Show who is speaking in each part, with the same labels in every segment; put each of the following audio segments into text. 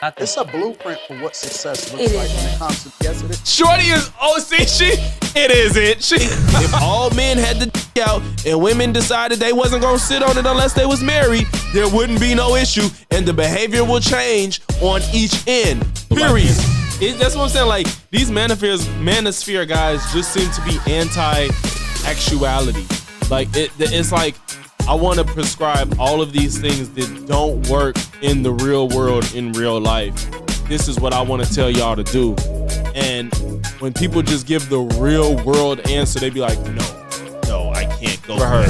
Speaker 1: It's a blueprint for what success looks like when it comes to yes, it is.
Speaker 2: Shorty is it isn't. If all men had the out and women decided they wasn't gonna sit on it unless they was married, there wouldn't be no issue, and the behavior will change on each end. Period. That's what I'm saying. Like, these manosphere guys just seem to be anti-actuality. Like, it's like, I want to prescribe all of these things that don't work in the real world, in real life. This is what I want to tell y'all to do. And when people just give the real world answer, they be like, no, I can't go for her.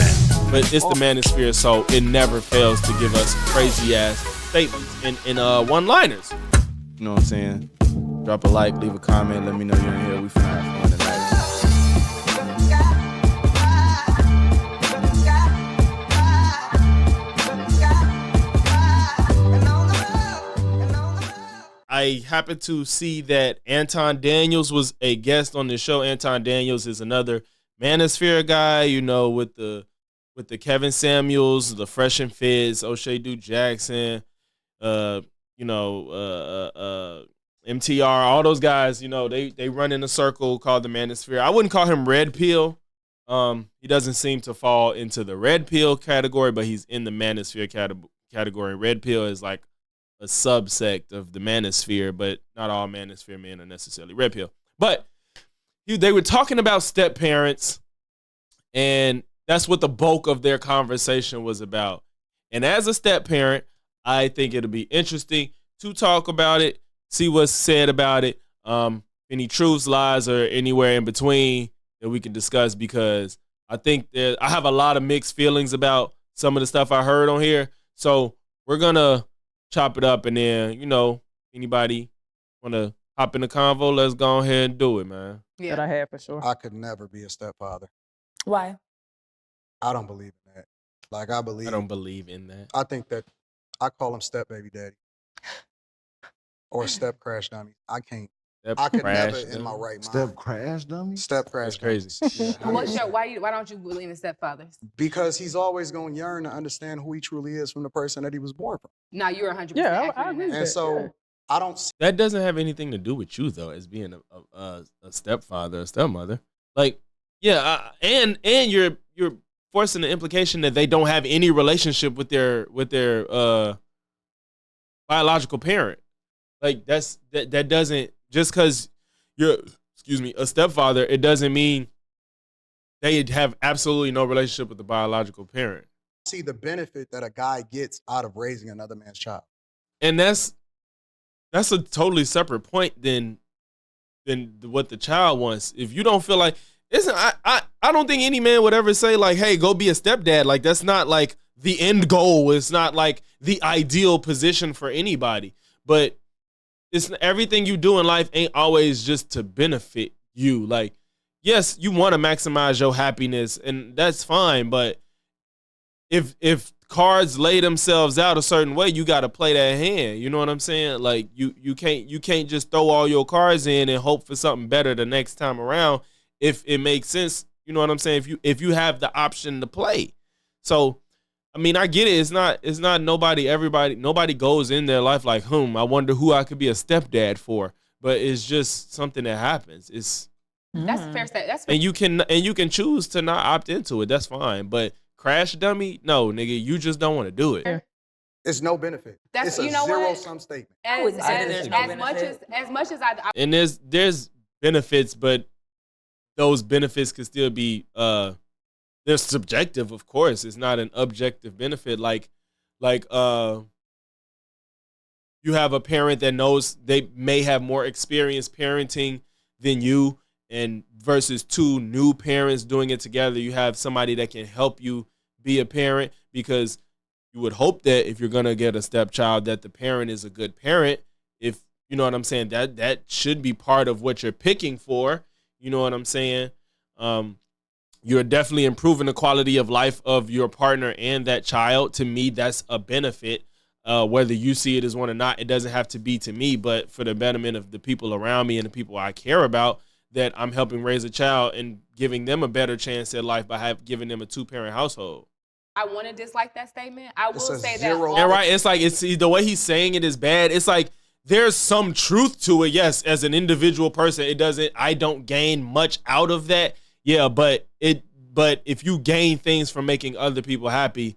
Speaker 2: But it's the manosphere, so it never fails to give us crazy ass statements in one-liners. You know what I'm saying? Drop a like, leave a comment, let me know you're in here. We finna have fun tonight. I happened to see that Anton Daniels was a guest on the show. Anton Daniels is another manosphere guy, you know, with the Kevin Samuels, the Fresh and Fizz, O'Shea Duke Jackson, MTR, all those guys, you know, they run in a circle called the manosphere. I wouldn't call him red pill. He doesn't seem to fall into the red pill category, but he's in the manosphere category. Red pill is like a subsect of the manosphere, but not all manosphere men are necessarily red pill. But they were talking about step parents, and that's what the bulk of their conversation was about. And as a step parent, I think it'll be interesting to talk about it, see what's said about it, any truths, lies, or anywhere in between that we can discuss, because I think I have a lot of mixed feelings about some of the stuff I heard on here. So we're going to chop it up, and then, you know, anybody want to hop in the convo, let's go ahead and do it, man.
Speaker 3: Yeah, that I have for sure.
Speaker 1: I could never be a stepfather.
Speaker 3: Why?
Speaker 1: I don't believe in that. Like, I
Speaker 2: don't believe in that.
Speaker 1: I think that I call him step baby daddy or step crash dummy. I can't. I could never in my right mind.
Speaker 4: Step crash dummy?
Speaker 1: Step crash
Speaker 2: crazy.
Speaker 1: Yeah.
Speaker 3: Why don't you believe in stepfathers?
Speaker 1: Because he's always going to yearn to understand who he truly is from the person that he was born from.
Speaker 3: No, you're 100%.
Speaker 1: Yeah,
Speaker 3: I agree.
Speaker 1: And so I don't see
Speaker 2: that doesn't have anything to do with you, though, as being a stepfather, a stepmother. Like, yeah, and you're forcing the implication that they don't have any relationship with their biological parent. Like, that doesn't, just because you're a stepfather, it doesn't mean they have absolutely no relationship with the biological parent.
Speaker 1: see the benefit that a guy gets out of raising another man's child.
Speaker 2: And that's a totally separate point than what the child wants. If you don't feel like, I don't think any man would ever say, like, hey, go be a stepdad. Like, that's not like the end goal. It's not like the ideal position for anybody. But it's everything you do in life ain't always just to benefit you. Like, yes, you want to maximize your happiness, and that's fine. But if cards lay themselves out a certain way, you got to play that hand. You know what I'm saying? Like, you can't just throw all your cards in and hope for something better the next time around. If it makes sense, you know what I'm saying? If you have the option to play. So, I mean, I get it. It's not nobody goes in their life like, I wonder who I could be a stepdad for. But it's just something that happens.
Speaker 3: That's fair. That's fair.
Speaker 2: And you can choose to not opt into it. That's fine. But crash dummy, no, nigga, you just don't want to do it.
Speaker 1: It's no benefit.
Speaker 3: It's
Speaker 1: a
Speaker 3: what?
Speaker 1: zero-sum statement.
Speaker 3: As much as I
Speaker 2: and there's benefits, but those benefits could still be they're subjective, of course. It's not an objective benefit. Like you have a parent that knows they may have more experience parenting than you, and versus two new parents doing it together, you have somebody that can help you be a parent, because you would hope that if you're gonna get a stepchild, that the parent is a good parent. If you know what I'm saying, that should be part of what you're picking for. You know what I'm saying? You're definitely improving the quality of life of your partner and that child. To me, that's a benefit. Whether you see it as one or not, it doesn't have to be to me, but for the betterment of the people around me and the people I care about, that I'm helping raise a child and giving them a better chance at life by giving them a 2-parent household.
Speaker 3: I want to dislike that statement. I will say that.
Speaker 1: zero.
Speaker 2: And right, it's like, it's the way he's saying it is bad. It's like there's some truth to it. Yes, as an individual person, I don't gain much out of that. Yeah, but if you gain things from making other people happy,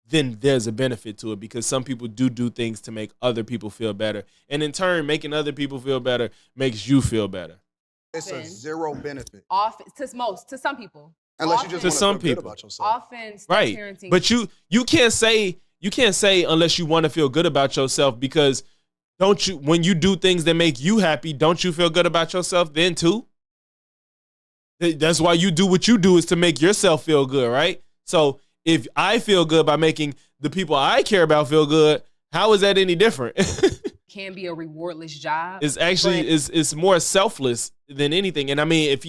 Speaker 2: then there's a benefit to it, because some people do things to make other people feel better. And in turn, making other people feel better makes you feel better.
Speaker 1: It's a zero benefit.
Speaker 3: To some people.
Speaker 1: Unless you just want to feel good about yourself.
Speaker 3: Often,
Speaker 2: right?
Speaker 3: Parenting.
Speaker 2: But you can't say unless you want to feel good about yourself, because don't you, when you do things that make you happy, don't you feel good about yourself then too? That's why you do what you do, is to make yourself feel good, right? So if I feel good by making the people I care about feel good, how is that any different?
Speaker 3: Can be a rewardless job.
Speaker 2: It's actually it's more selfless than anything. And I mean, if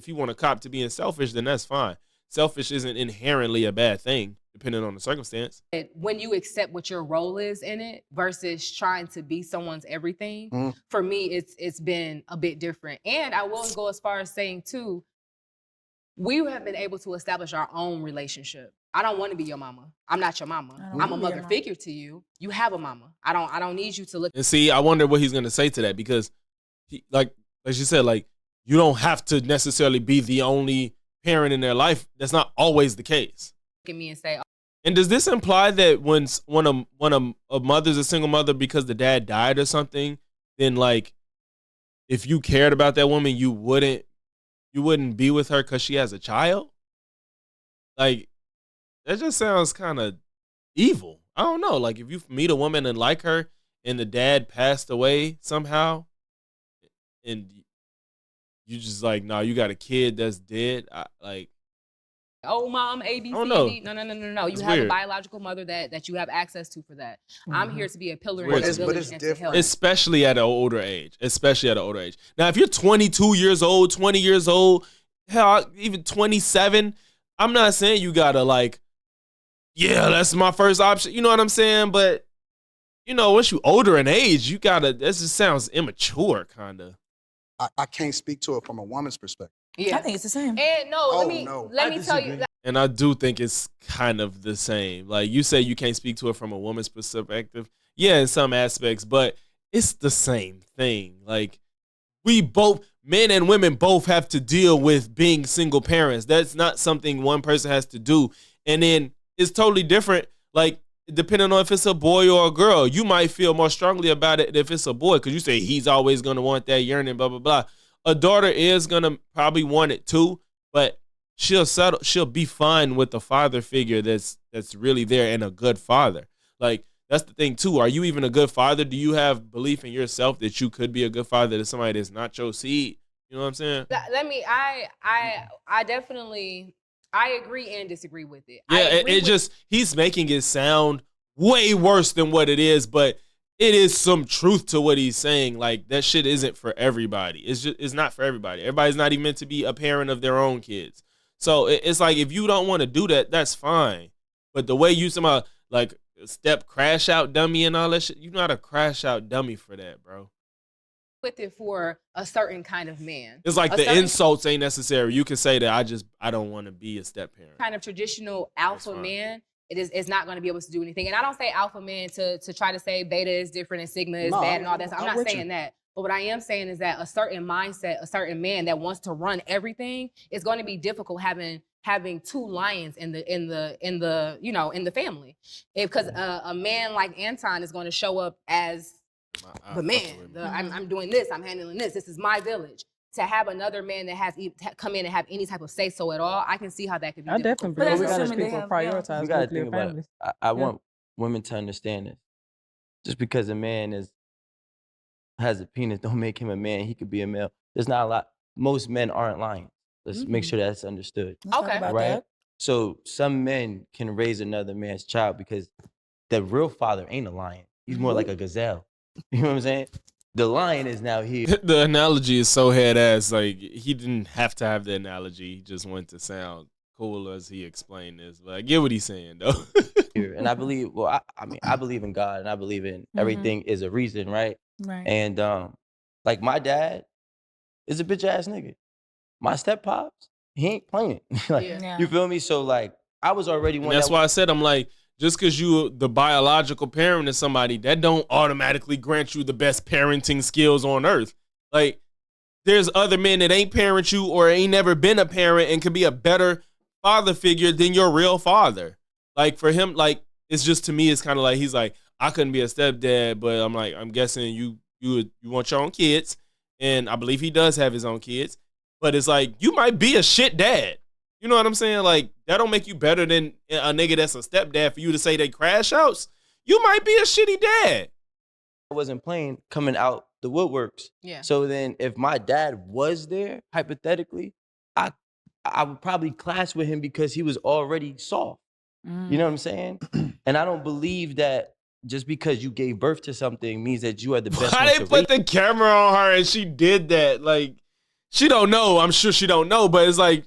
Speaker 2: you want to cop to being selfish, then that's fine. Selfish isn't inherently a bad thing, depending on the circumstance.
Speaker 3: When you accept what your role is in it versus trying to be someone's everything, for me, it's been a bit different. And I will go as far as saying too, we have been able to establish our own relationship. I don't want to be your mama. I'm not your mama. I'm a mother figure to you. You have a mama. I don't need you to look.
Speaker 2: And see, I wonder what he's gonna say to that, because like she said, like, you don't have to necessarily be the only parent in their life. That's not always the case.
Speaker 3: Look at me and say,
Speaker 2: and does this imply that when a mother's a single mother because the dad died or something, then like, if you cared about that woman, you wouldn't be with her because she has a child? Like, that just sounds kind of evil. I don't know. Like, if you meet a woman and like her and the dad passed away somehow and you just like, no, you got a kid that's dead.
Speaker 3: Oh, mom, A, B, C, D. No. You have a biological mother that you have access to for that. I'm here to be a pillar in the village and to help.
Speaker 2: Especially at an older age. Now, if you're 22 years old, 20 years old, hell, even 27, I'm not saying you gotta like, yeah, that's my first option. You know what I'm saying? But, you know, once you older in age, you gotta, this just sounds immature, kind of.
Speaker 1: I can't speak to it from a woman's perspective.
Speaker 3: Yeah,
Speaker 4: I think it's the same.
Speaker 3: And let me tell you.
Speaker 2: And I do think it's kind of the same. Like, you say you can't speak to it from a woman's perspective. Yeah, in some aspects, but it's the same thing. Like, we both, men and women, both have to deal with being single parents. That's not something one person has to do. And then it's totally different. Like, depending on if it's a boy or a girl, you might feel more strongly about it if it's a boy, because you say he's always going to want that yearning, blah, blah, blah. A daughter is going to probably want it too, but she'll be fine with the father figure that's really there, and a good father. Like, that's the thing too. Are you even a good father? Do you have belief in yourself that you could be a good father to somebody that's not your seed? You know what I'm saying?
Speaker 3: I definitely, I agree and disagree with it.
Speaker 2: Yeah, he's making it sound way worse than what it is, but it is some truth to what he's saying. Like, that shit isn't for everybody. It's not for everybody. Everybody's not even meant to be a parent of their own kids. So it's like, if you don't want to do that, that's fine. But the way you somehow like step crash out dummy and all that shit, you're not a crash out dummy for that, bro.
Speaker 3: With it for a certain kind of man.
Speaker 2: It's like the insults ain't necessary. You can say that I don't want to be a step parent.
Speaker 3: Kind of traditional alpha man. It's not going to be able to do anything. And I don't say alpha man to try to say beta is different and sigma is bad and all that. I'm not saying that. But what I am saying is that a certain mindset, a certain man that wants to run everything, is going to be difficult having two lions in the family. Because a man like Anton is going to show up as the man. I'm doing this. I'm handling this. This is my village. To have another man that has come in and have any type of say so at all, I can see how that could be.
Speaker 4: I definitely believe we got to people prioritize.
Speaker 5: We got to think about it. I want women to understand this. Just because a man has a penis, don't make him a man. He could be a male. There's not a lot. Most men aren't lions. Let's make sure that's understood.
Speaker 3: Okay.
Speaker 5: Right? So some men can raise another man's child because the real father ain't a lion. He's more like a gazelle. You know what I'm saying? The lion is now here.
Speaker 2: The analogy is so head ass. Like, he didn't have to have the analogy. He just wanted to sound cool as he explained this. But I get what he's saying, though.
Speaker 5: And I believe, I believe in God, and I believe in everything is a reason, right?
Speaker 4: Right.
Speaker 5: And like, my dad is a bitch ass nigga. My step pops, he ain't playing. You feel me? So like, I was already one.
Speaker 2: That's why I said, I'm like, just because you the biological parent of somebody, that don't automatically grant you the best parenting skills on earth. Like, there's other men that ain't parent you or ain't never been a parent and could be a better father figure than your real father. Like, for him, like, it's just, to me, it's kind of like, he's like, I couldn't be a stepdad, but I'm like, I'm guessing you want your own kids. And I believe he does have his own kids. But it's like, you might be a shit dad. You know what I'm saying? Like, that don't make you better than a nigga that's a stepdad for you to say they crash outs. You might be a shitty dad.
Speaker 5: I wasn't playing coming out the woodworks.
Speaker 3: Yeah.
Speaker 5: So then if my dad was there, hypothetically, I would probably clash with him because he was already soft. You know what I'm saying? And I don't believe that just because you gave birth to something means that you are the best.
Speaker 2: Why they put the camera on her and she did that? Like, she don't know. I'm sure she don't know, but it's like,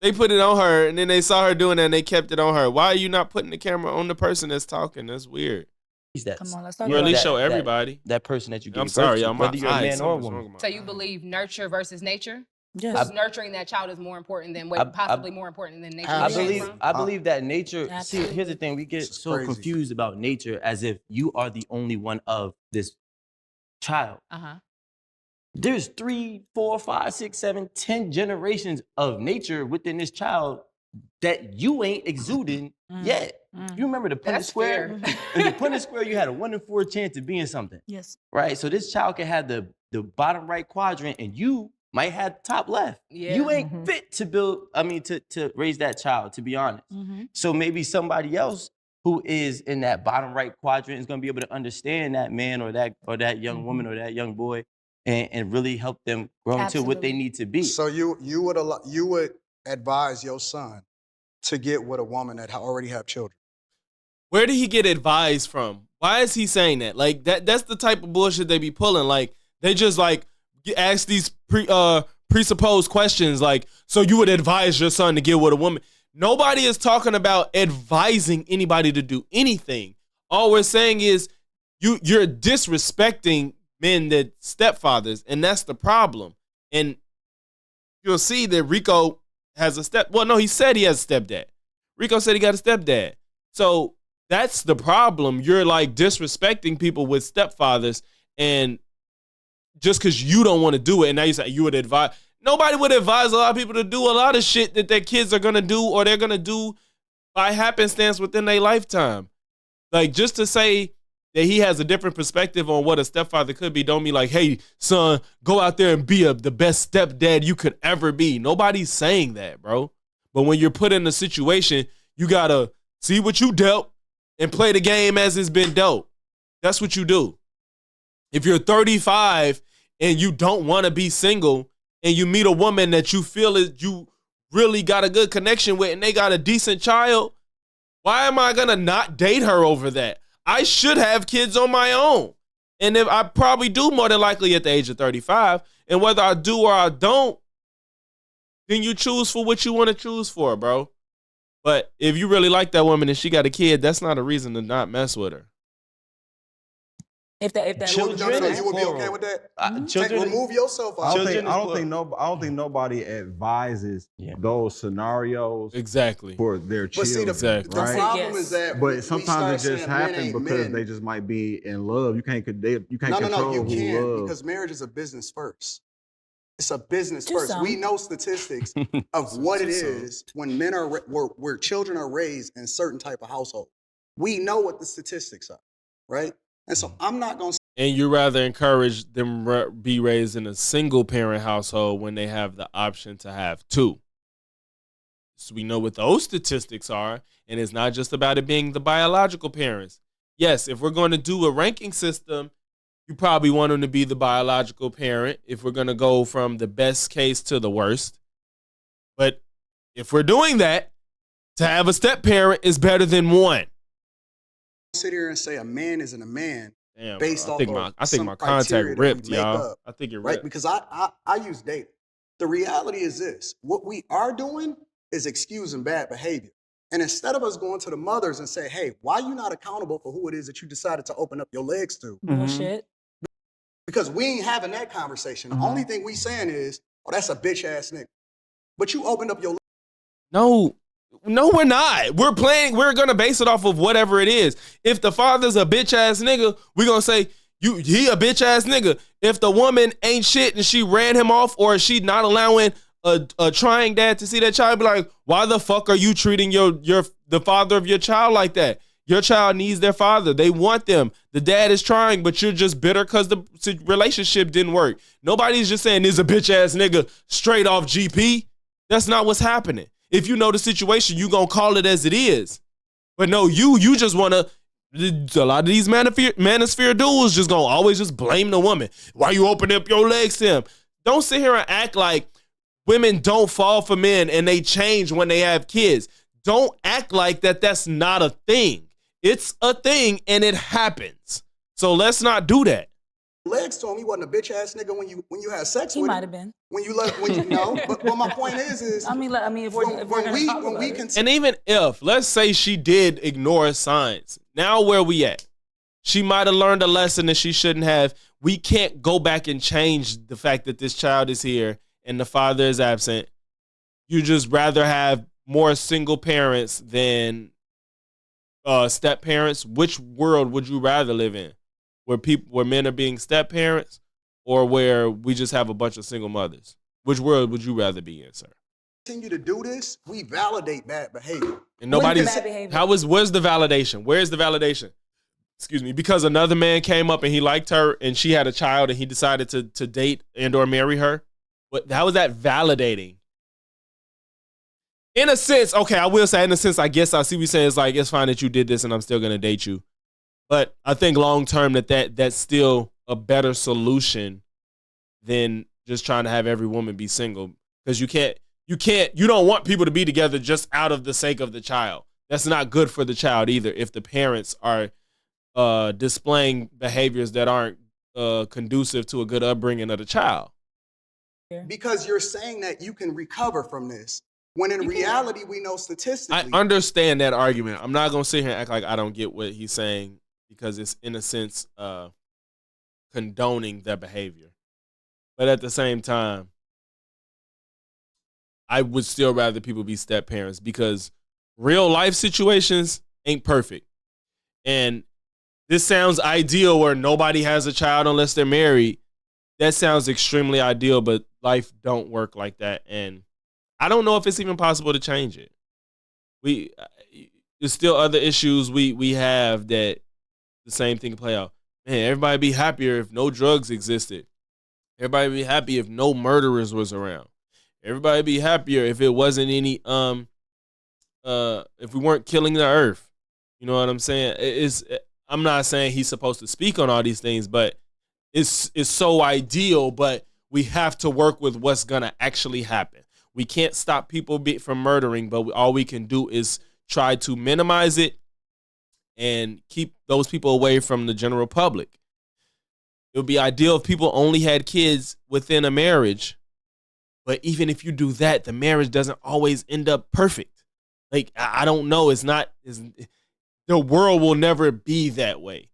Speaker 2: they put it on her, and then they saw her doing that, and they kept it on her. Why are you not putting the camera on the person that's talking? That's weird.
Speaker 4: Come on, let's talk
Speaker 2: You at
Speaker 4: about
Speaker 2: least
Speaker 4: that.
Speaker 2: show everybody.
Speaker 5: That person that you gave
Speaker 2: I'm
Speaker 5: birth
Speaker 2: sorry,
Speaker 5: to,
Speaker 2: y'all.
Speaker 5: whether you're a man or a woman.
Speaker 3: So you believe nurture versus nature?
Speaker 4: Yes.
Speaker 3: Because nurturing that child is more important than possibly more important than nature.
Speaker 5: I believe that nature.
Speaker 4: Absolutely.
Speaker 5: See, here's the thing: we get
Speaker 1: It's
Speaker 5: so
Speaker 1: crazy.
Speaker 5: confused about nature as if you are the only one of this child. There's 3, 4, 5, 6, 7, 10 generations of nature within this child that you ain't exuding yet. You remember the Punnett Square? In the Punnett Square, you had a 1 in 4 chance of being something.
Speaker 4: Yes.
Speaker 5: Right? So this child can have the bottom right quadrant, and you might have top left.
Speaker 3: Yeah.
Speaker 5: You ain't fit to to raise that child, to be honest. So maybe somebody else who is in that bottom right quadrant is gonna be able to understand that man or that young woman or that young boy and really help them grow into what they need to be.
Speaker 1: So you would advise your son to get with a woman that already have children?
Speaker 2: Where did he get advice from? Why is he saying that? Like, that's the type of bullshit they be pulling. Like, they just like ask these presupposed questions like, so you would advise your son to get with a woman. Nobody is talking about advising anybody to do anything. All we're saying is you're disrespecting men that stepfathers, and that's the problem. And you'll see that Rico has he said he has a stepdad. Rico said he got a stepdad. So that's the problem. You're like disrespecting people with stepfathers, and just because you don't want to do it, and now you say you would advise. Nobody would advise a lot of people to do a lot of shit that their kids are going to do or they're going to do by happenstance within their lifetime. Like, just to say that he has a different perspective on what a stepfather could be don't mean like, hey, son, go out there and be the best stepdad you could ever be. Nobody's saying that, bro. But when you're put in a situation, you got to see what you dealt and play the game as it's been dealt. That's what you do. If you're 35 and you don't want to be single and you meet a woman that you feel is you really got a good connection with and they got a decent child, why am I going to not date her over that? I should have kids on my own. And if I probably do more than likely at the age of 35. And whether I do or I don't, then you choose for what you want to choose for, bro. But if you really like that woman and she got a kid, that's not a reason to not mess with her.
Speaker 4: If that
Speaker 5: Children,
Speaker 1: you would be okay with that?
Speaker 5: Children,
Speaker 1: Remove yourself out.
Speaker 6: I don't think nobody advises those scenarios
Speaker 2: Exactly
Speaker 6: for their
Speaker 1: But see,
Speaker 6: children.
Speaker 1: the
Speaker 6: right?
Speaker 1: problem is that
Speaker 6: But sometimes it just happens
Speaker 1: happens
Speaker 6: because they just might be in love. You can't control
Speaker 1: you
Speaker 6: who
Speaker 1: can't
Speaker 6: love.
Speaker 1: because marriage is a business first. It's a business
Speaker 4: To
Speaker 1: first.
Speaker 4: some.
Speaker 1: We know statistics of what it is when men are where children are raised in certain type of household. We know what the statistics are, right? And so I'm not gonna.
Speaker 2: And you rather encourage them be raised in a single parent household when they have the option to have two. So we know what those statistics are, and it's not just about it being the biological parents. Yes, if we're going to do a ranking system, you probably want them to be the biological parent if we're going to go from the best case to the worst. But if we're doing that, to have a step parent is better than one.
Speaker 1: Sit here and say a man isn't a man.
Speaker 2: Damn,
Speaker 1: based
Speaker 2: bro.
Speaker 1: off
Speaker 2: I think
Speaker 1: some
Speaker 2: my
Speaker 1: criteria
Speaker 2: contact
Speaker 1: that we
Speaker 2: ripped,
Speaker 1: make
Speaker 2: y'all.
Speaker 1: up,
Speaker 2: I think it
Speaker 1: right?
Speaker 2: ripped.
Speaker 1: Because I use data. The reality is this: what we are doing is excusing bad behavior. And instead of us going to the mothers and say, "Hey, why are you not accountable for who it is that you decided to open up your legs to?"
Speaker 4: bullshit.
Speaker 1: Because we ain't having that conversation. The only thing we saying is, "Oh, that's a bitch ass nigga." But you opened up your.
Speaker 2: No, No, we're not. We're going to base it off of whatever it is. If the father's a bitch ass nigga, we're going to say, he a bitch ass nigga. If the woman ain't shit and she ran him off, or she not allowing a trying dad to see that child, be like, why the fuck are you treating the father of your child like that? Your child needs their father. They want them. The dad is trying, but you're just bitter because the relationship didn't work. Nobody's just saying this is a bitch ass nigga straight off GP. That's not what's happening. If you know the situation, you gonna call it as it is. But no, you just wanna. A lot of these manosphere dudes just gonna always just blame the woman. Why you open up your legs to him? Don't sit here and act like women don't fall for men and they change when they have kids. Don't act like that's not a thing. It's a thing and it happens. So let's not do that.
Speaker 1: Legs to him, he wasn't a bitch ass nigga when you had sex with him.
Speaker 4: He might have been.
Speaker 1: When you know, but my point is
Speaker 4: I mean, if we're gonna talk about it.
Speaker 2: And even if, let's say she did ignore signs, now where we at? She might have learned a lesson that she shouldn't have. We can't go back and change the fact that this child is here and the father is absent. You just rather have more single parents than step parents. Which world would you rather live in? Where men are being step parents, or where we just have a bunch of single mothers? Which world would you rather be in, sir?
Speaker 1: Continue to do this, we validate bad behavior.
Speaker 2: And nobody's.
Speaker 4: Behavior.
Speaker 2: Where's the validation? Where's the validation? Excuse me, because another man came up and he liked her and she had a child and he decided to date and or marry her. But how is that validating? In a sense, okay, I will say in a sense, I guess I see what you're saying. It's like, it's fine that you did this and I'm still going to date you. But I think long term that's still a better solution than just trying to have every woman be single. Because you don't want people to be together just out of the sake of the child. That's not good for the child either if the parents are displaying behaviors that aren't conducive to a good upbringing of the child.
Speaker 1: Because you're saying that you can recover from this, when in reality, we know statistically.
Speaker 2: I understand that argument. I'm not going to sit here and act like I don't get what he's saying, because it's, in a sense, condoning their behavior. But at the same time, I would still rather people be step parents, because real life situations ain't perfect. And this sounds ideal where nobody has a child unless they're married. That sounds extremely ideal, but life don't work like that. And I don't know if it's even possible to change it. There's still other issues we have that the same thing can play out. Man, everybody be happier if no drugs existed. Everybody be happy if no murderers was around. Everybody be happier if it wasn't any if we weren't killing the earth. You know what I'm saying? I'm not saying he's supposed to speak on all these things, but it's so ideal, but we have to work with what's gonna actually happen. We can't stop people from murdering, but all we can do is try to minimize it and keep those people away from the general public. It would be ideal if people only had kids within a marriage, but even if you do that, the marriage doesn't always end up perfect. Like, I don't know. The world will never be that way.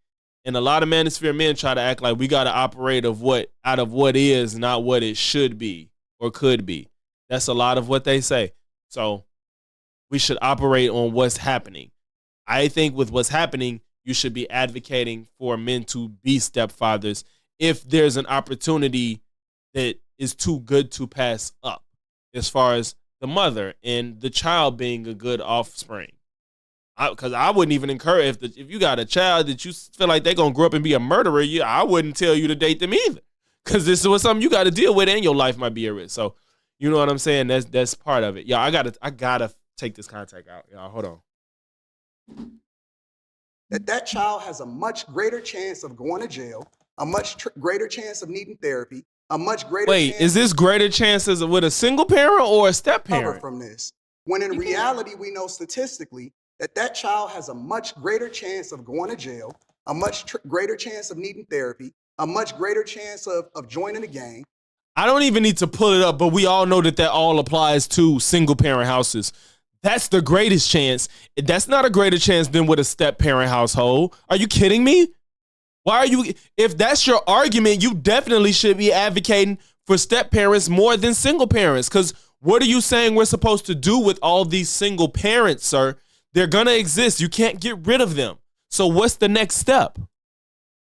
Speaker 2: And a lot of manosphere men try to act like we got to operate out of what is, not what it should be or could be. That's a lot of what they say. So we should operate on what's happening. I think with what's happening, you should be advocating for men to be stepfathers if there's an opportunity that is too good to pass up, as far as the mother and the child being a good offspring. Because I wouldn't even encourage, if you got a child that you feel like they're going to grow up and be a murderer, I wouldn't tell you to date them either. Because this is something you got to deal with and your life might be at risk. So, you know what I'm saying? That's part of it. Yeah, I gotta take this contact out. Y'all, hold on.
Speaker 1: That child has a much greater chance of going to jail, a much greater chance of needing therapy, a much greater chance.
Speaker 2: Wait, is this greater chances with a single parent or a step parent?
Speaker 1: From this, when in reality, we know statistically that child has a much greater chance of going to jail, a much greater chance of needing therapy, a much greater chance of joining a gang.
Speaker 2: I don't even need to pull it up, but we all know that all applies to single parent houses. That's the greatest chance. That's not a greater chance than with a step parent household. Are you kidding me? Why are you? If that's your argument, you definitely should be advocating for step parents more than single parents. Because What are you saying we're supposed to do with all these single parents, sir? They're going to exist. You can't get rid of them. So what's the next step?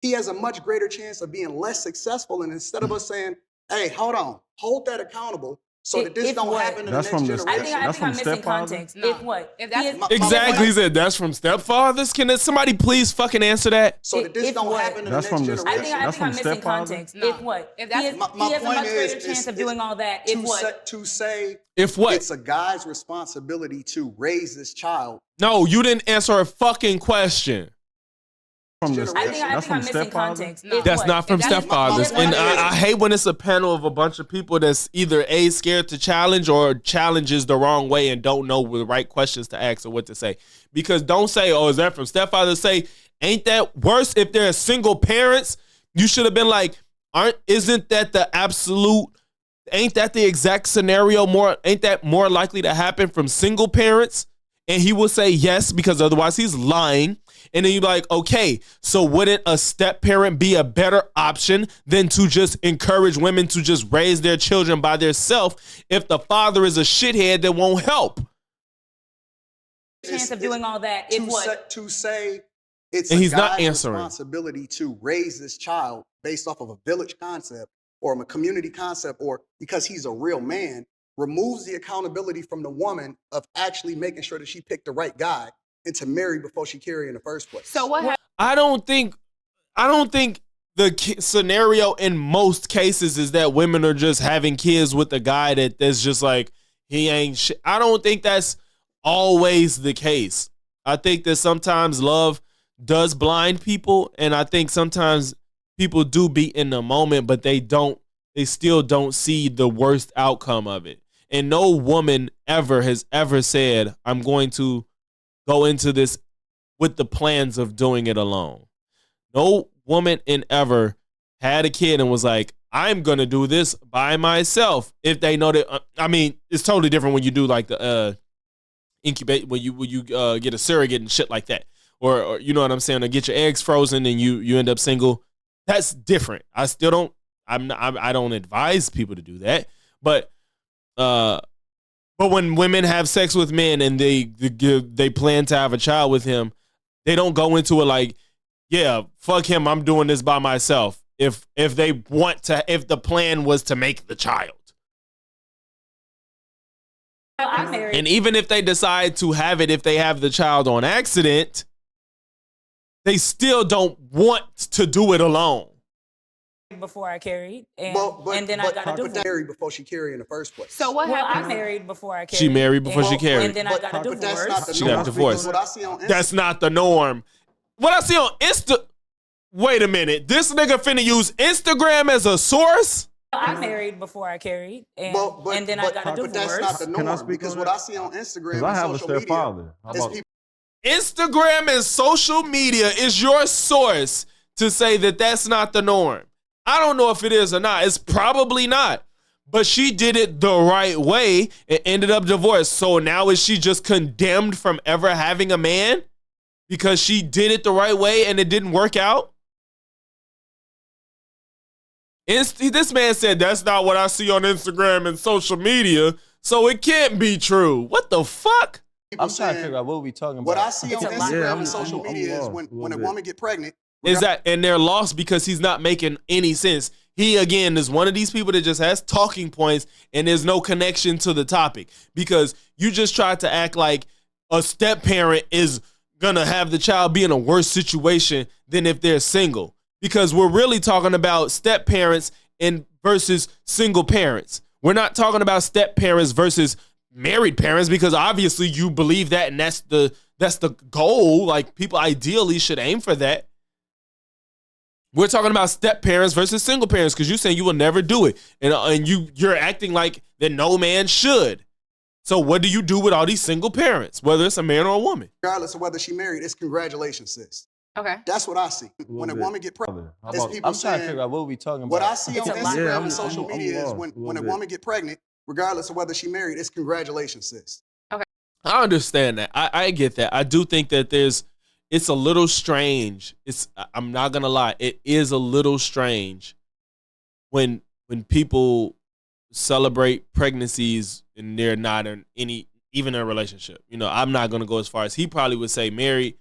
Speaker 1: He has a much greater chance of being less successful. And instead of us saying, hey, hold on, hold that accountable so that this don't happen to the next generation.
Speaker 4: I think I'm missing context.
Speaker 3: No.
Speaker 4: If what?
Speaker 3: If that's
Speaker 2: Exactly. He said that's from stepfathers. Can somebody please fucking answer that?
Speaker 1: So that this don't happen to the next generation.
Speaker 4: I think I'm missing context.
Speaker 3: No.
Speaker 4: If what?
Speaker 3: If that's,
Speaker 4: he has a much greater chance of doing all that. If what?
Speaker 1: To say
Speaker 2: if what?
Speaker 1: It's a guy's responsibility to raise this child.
Speaker 2: No, you didn't answer a fucking question.
Speaker 4: I think I'm missing context.
Speaker 3: No.
Speaker 2: That's not from stepfathers. And I hate when it's a panel of a bunch of people that's either A, scared to challenge or challenges the wrong way and don't know the right questions to ask or what to say. Because don't say, oh, is that from stepfathers? Say, ain't that worse if they're single parents? You should have been like, isn't that the absolute, ain't that the exact scenario ain't that more likely to happen from single parents? And he will say yes, because otherwise he's lying. And then you're like, okay, so wouldn't a step parent be a better option than to just encourage women to just raise their children by themselves if the father is a shithead that won't help?
Speaker 4: Chance of doing all that. If what?
Speaker 1: To say it's
Speaker 2: and
Speaker 1: a
Speaker 2: he's not
Speaker 1: guy's
Speaker 2: answering.
Speaker 1: Responsibility to raise this child based off of a village concept or a community concept, or because he's a real man, removes the accountability from the woman of actually making sure that she picked the right guy and to marry before she carry in the first place.
Speaker 3: So what?
Speaker 2: I don't think the scenario in most cases is that women are just having kids with a guy that's just like, he ain't shit. I don't think that's always the case. I think that sometimes love does blind people, and I think sometimes people do be in the moment, but they still don't see the worst outcome of it. And no woman has ever said, I'm going to go into this with the plans of doing it alone. No woman ever had a kid and was like, I'm going to do this by myself. If they know that, it's totally different when you do like the incubate, when you get a surrogate and shit like that. Or you know what I'm saying? Or get your eggs frozen and you end up single. That's different. I still don't, I don't advise people to do that. But when women have sex with men and they plan to have a child with him, they don't go into it like, yeah, fuck him, I'm doing this by myself. If the plan was to make the child. And even if they decide to have it, if they have the child on accident, they still don't want to do it alone.
Speaker 4: Before I carried, and then I got a divorce.
Speaker 1: Married before she carried in the first place.
Speaker 3: So what happened?
Speaker 4: I married before I carried.
Speaker 2: She married before she carried.
Speaker 4: And then I got a divorce.
Speaker 1: That's not the
Speaker 2: she
Speaker 1: norm.
Speaker 2: got divorced.
Speaker 1: What I see on Instagram.
Speaker 2: That's not the norm. What I see on Wait a minute. This nigga finna use Instagram as a source?
Speaker 4: I married before I carried, and then I got a divorce.
Speaker 1: But that's not the norm, because what I see on Instagram
Speaker 6: I
Speaker 1: and
Speaker 6: have a
Speaker 1: social media
Speaker 6: stepfather.
Speaker 1: is people.
Speaker 2: Instagram and social media is your source to say that that's not the norm. I don't know if it is or not. It's probably not. But she did it the right way and ended up divorced. So now is she just condemned from ever having a man because she did it the right way and it didn't work out? This man said that's not what I see on Instagram and social media, so it can't be true. What the fuck?
Speaker 5: I'm trying to figure out what we talking about.
Speaker 1: What I see on Instagram and social media is when a woman get pregnant.
Speaker 2: And they're lost because he's not making any sense. He, again, is one of these people that just has talking points and there's no connection to the topic, because you just tried to act like a step parent is going to have the child be in a worse situation than if they're single, because we're really talking about step parents versus single parents. We're not talking about step parents versus married parents, because obviously you believe that and that's the goal. Like, people ideally should aim for that. We're talking about step parents versus single parents, because you're saying you will never do it. And you're acting like that no man should. So what do you do with all these single parents, whether it's a man or a woman?
Speaker 1: Regardless of whether she married, it's congratulations, sis.
Speaker 3: Okay.
Speaker 1: That's what I see. When a woman get pregnant, it's people
Speaker 5: I'm trying
Speaker 1: saying,
Speaker 5: to figure out what we talking about.
Speaker 1: what I see on
Speaker 4: It's a lot.
Speaker 1: Instagram and social
Speaker 6: I'm
Speaker 1: media is
Speaker 6: lost
Speaker 1: when a woman get pregnant, regardless of whether she married, it's congratulations, sis.
Speaker 2: I understand that. I get that. I do think that it's a little strange. I'm not gonna lie, it is a little strange when people celebrate pregnancies and they're not in even a relationship. You know, I'm not gonna go as far as he probably would say married.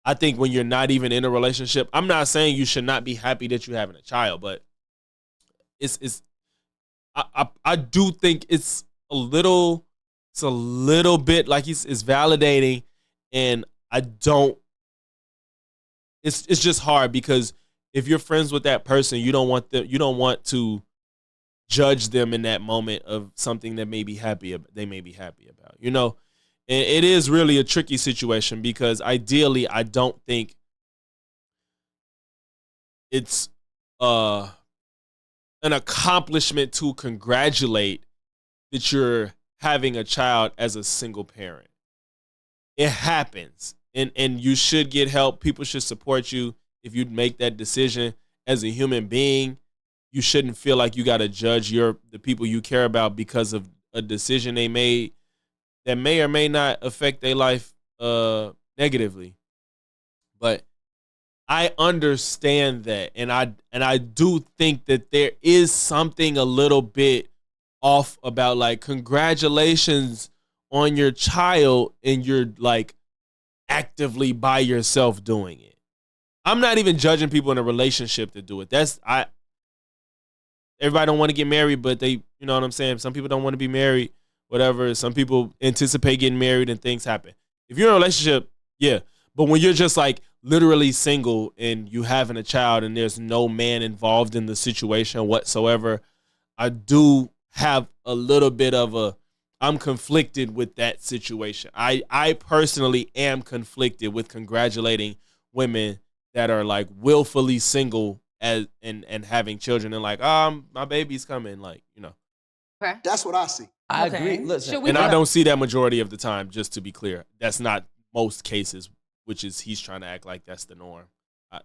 Speaker 2: I think when you're not even in a relationship, I'm not saying you should not be happy that you're having a child, but I do think it's a little bit like it's validating, and I don't. It's just hard because if you're friends with that person, you don't want to judge them in that moment of something that they may be happy about, you know. And it is really a tricky situation because ideally, I don't think it's an accomplishment to congratulate that you're having a child as a single parent. It happens, and you should get help. People should support you if you make that decision as a human being. You shouldn't feel like you got to judge the people you care about because of a decision they made that may or may not affect their life negatively. But I understand that, and I do think that there is something a little bit off about like congratulations on your child and you're like actively by yourself doing it. I'm not even judging people in a relationship to do it. Everybody don't want to get married, but they, you know what I'm saying? Some people don't want to be married, whatever. Some people anticipate getting married and things happen. If you're in a relationship, yeah. But when you're just like literally single and you having a child and there's no man involved in the situation whatsoever, I do have a little bit of I'm conflicted with that situation. I personally am conflicted with congratulating women that are like willfully single and having children and like, my baby's coming, like, you know.
Speaker 3: Okay.
Speaker 1: That's what I see.
Speaker 5: I agree. Listen,
Speaker 2: and I don't see that majority of the time, just to be clear. That's not most cases, which is he's trying to act like that's the norm.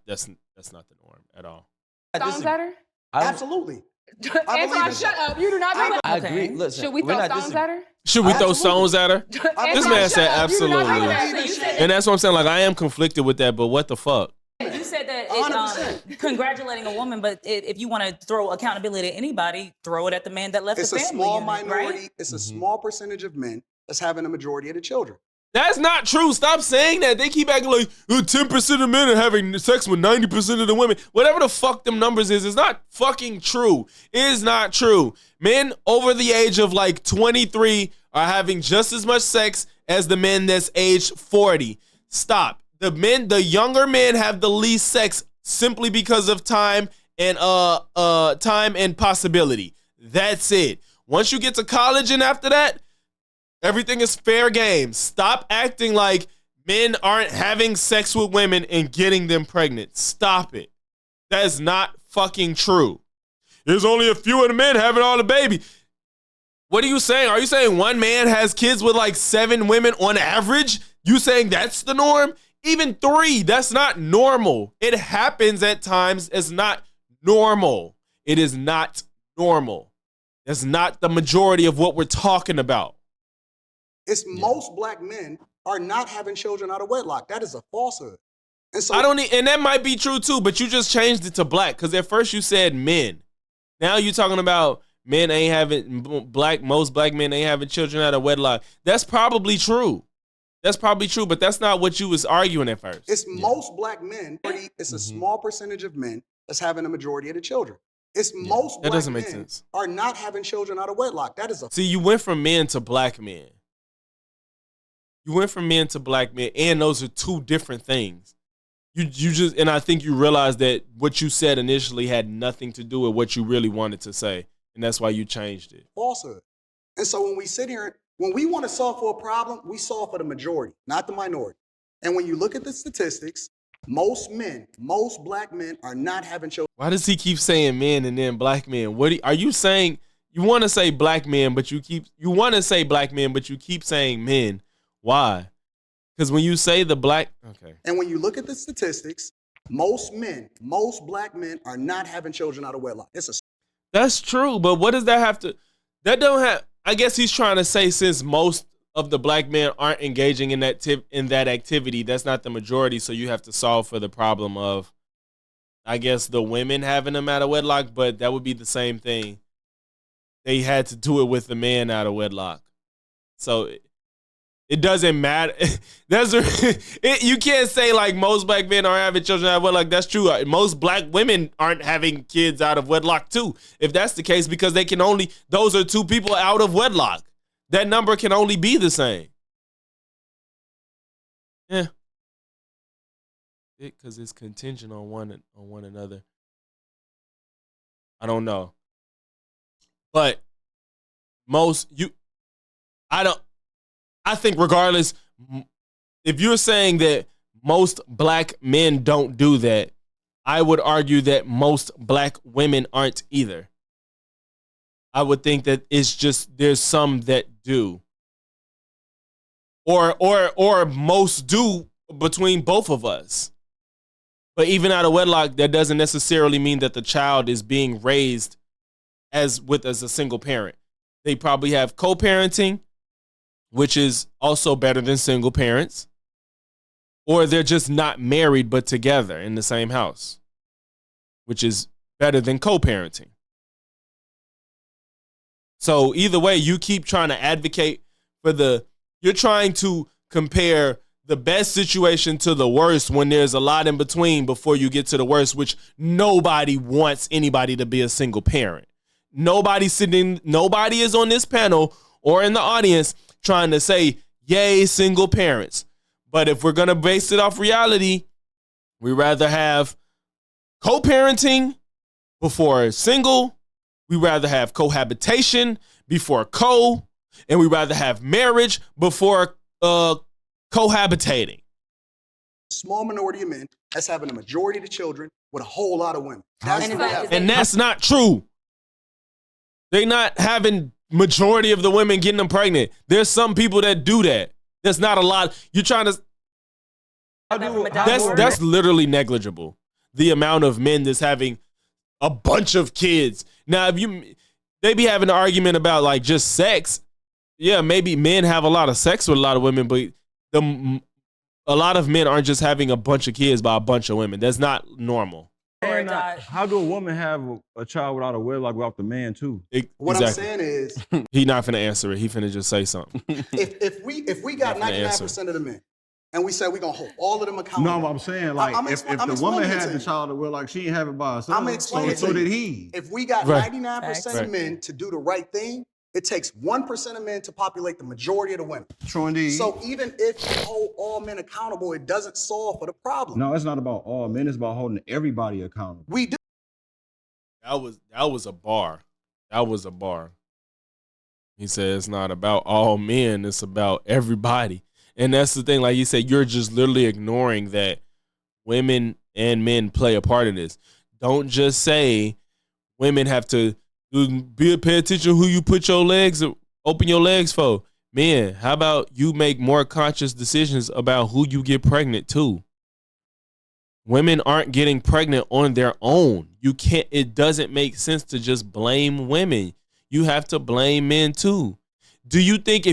Speaker 2: That's not the norm at all.
Speaker 3: Stones at her?
Speaker 1: Absolutely.
Speaker 3: Anton, shut up. You do not do that.
Speaker 5: I agree. Listen,
Speaker 3: should we throw stones at her?
Speaker 2: Should we throw stones at her? This man said absolutely. And that's what I'm saying. Like, I am conflicted with that, but what the fuck?
Speaker 4: You said that congratulating a woman, but if you want to throw accountability at anybody, throw it at the man that left the family.
Speaker 1: It's a small
Speaker 4: unit,
Speaker 1: minority.
Speaker 4: right?
Speaker 1: It's a small percentage of men that's having a majority of the children.
Speaker 2: That's not true. Stop saying that. They keep acting like 10% of men are having sex with 90% of the women. Whatever the fuck them numbers is not fucking true. It is not true. Men over the age of like 23 are having just as much sex as the men that's aged 40. Stop. The younger men have the least sex simply because of time and possibility. That's it. Once you get to college and after that, everything is fair game. Stop acting like men aren't having sex with women and getting them pregnant. Stop it. That is not fucking true. There's only a few of the men having all the baby. What are you saying? Are you saying one man has kids with like 7 women on average? You saying that's the norm? Even 3, that's not normal. It happens at times. It's not normal. It is not normal. That's not the majority of what we're talking about.
Speaker 1: It's most black men are not having children out of wedlock. That is a falsehood. And so
Speaker 2: and that might be true too, but you just changed it to black because at first you said men. Now you're talking about men ain't having most black men ain't having children out of wedlock. That's probably true. That's probably true, but that's not what you was arguing at first.
Speaker 1: It's most black men. It's a small percentage of men that's having a majority of the children. It's most
Speaker 2: that
Speaker 1: black
Speaker 2: doesn't make
Speaker 1: men
Speaker 2: sense.
Speaker 1: are not having children out of wedlock. That is a
Speaker 2: See, you went from men to black men. You went from men to black men, and those are two different things. You just, and I think you realized that what you said initially had nothing to do with what you really wanted to say, and that's why you changed it.
Speaker 1: Falsehood. And so when we sit here, when we want to solve for a problem, we solve for the majority, not the minority. And when you look at the statistics, most black men are not having children.
Speaker 2: Why does he keep saying men and then black men? Are you saying you want to say black men, but you keep saying men? Why? Because when you say the black, okay.
Speaker 1: And when you look at the statistics, most black men are not having children out of wedlock.
Speaker 2: That's true, but what does that have to? That don't have. I guess he's trying to say since most of the black men aren't engaging in that activity, that's not the majority. So you have to solve for the problem of, I guess, the women having them out of wedlock. But that would be the same thing. they had to do it with the man out of wedlock. So it doesn't matter. You can't say like most black men are having children out of wedlock. That's true. Most black women aren't having kids out of wedlock too. If that's the case, because those are two people out of wedlock. That number can only be the same. Yeah. Because it's contingent on one another. I don't know. But I think regardless, if you're saying that most black men don't do that, I would argue that most black women aren't either. I would think that it's just there's some that do. Or most do between both of us. But even out of wedlock, that doesn't necessarily mean that the child is being raised as a single parent. They probably have co-parenting, which is also better than single parents. Or they're just not married but together in the same house, which is better than co-parenting. So either way, you keep trying to advocate you're trying to compare the best situation to the worst when there's a lot in between before you get to the worst, which nobody wants anybody to be a single parent. Nobody is on this panel or in the audience trying to say, yay, single parents. But if we're going to base it off reality, we rather have co-parenting before single. We rather have cohabitation before and we rather have marriage before cohabitating.
Speaker 1: Small minority of men that's having a majority of the children with a whole lot of women.
Speaker 2: And that's not true. They're not having majority of the women getting them pregnant. There's some people that do that. There's not a lot. You're trying to. That's literally negligible. The amount of men that's having a bunch of kids. Now, they be having an argument about like just sex. Yeah, maybe men have a lot of sex with a lot of women, but a lot of men aren't just having a bunch of kids by a bunch of women. That's not normal.
Speaker 6: And how do a woman have a child without a wedlock without the man too?
Speaker 1: What I'm saying is,
Speaker 2: he not finna answer it. He finna just say something.
Speaker 1: if we got 99% of the men, and we said we're gonna hold all of them accountable.
Speaker 6: No, I'm saying like if the woman had the child at wedlock, she ain't have it by herself.
Speaker 1: I'm explaining.
Speaker 6: So did he.
Speaker 1: If we got 99% of men to do the right thing, it takes 1% of men to populate the majority of the women.
Speaker 6: True indeed.
Speaker 1: So even if you hold all men accountable, it doesn't solve for the problem.
Speaker 6: No, it's not about all men. It's about holding everybody accountable.
Speaker 1: We do.
Speaker 2: That was a bar. That was a bar. He said it's not about all men. It's about everybody. And that's the thing. Like you said, you're just literally ignoring that women and men play a part in this. Don't just say women have to pay attention who you open your legs for. Men, how about you make more conscious decisions about who you get pregnant to? Women aren't getting pregnant on their own. It doesn't make sense to just blame women. You have to blame men too. Do you think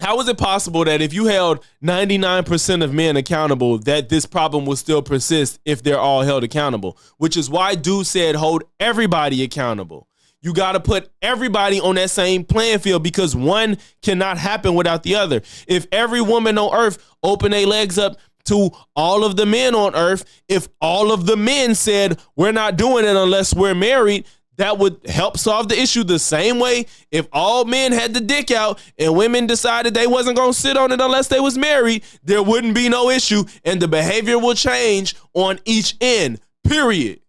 Speaker 2: how is it possible that if you held 99% of men accountable, that this problem will still persist if they're all held accountable? Which is why dude said hold everybody accountable. You got to put everybody on that same playing field because one cannot happen without the other. If every woman on earth opened their legs up to all of the men on earth, if all of the men said we're not doing it unless we're married, that would help solve the issue the same way if all men had the dick out and women decided they wasn't going to sit on it unless they was married, there wouldn't be no issue and the behavior will change on each end, period.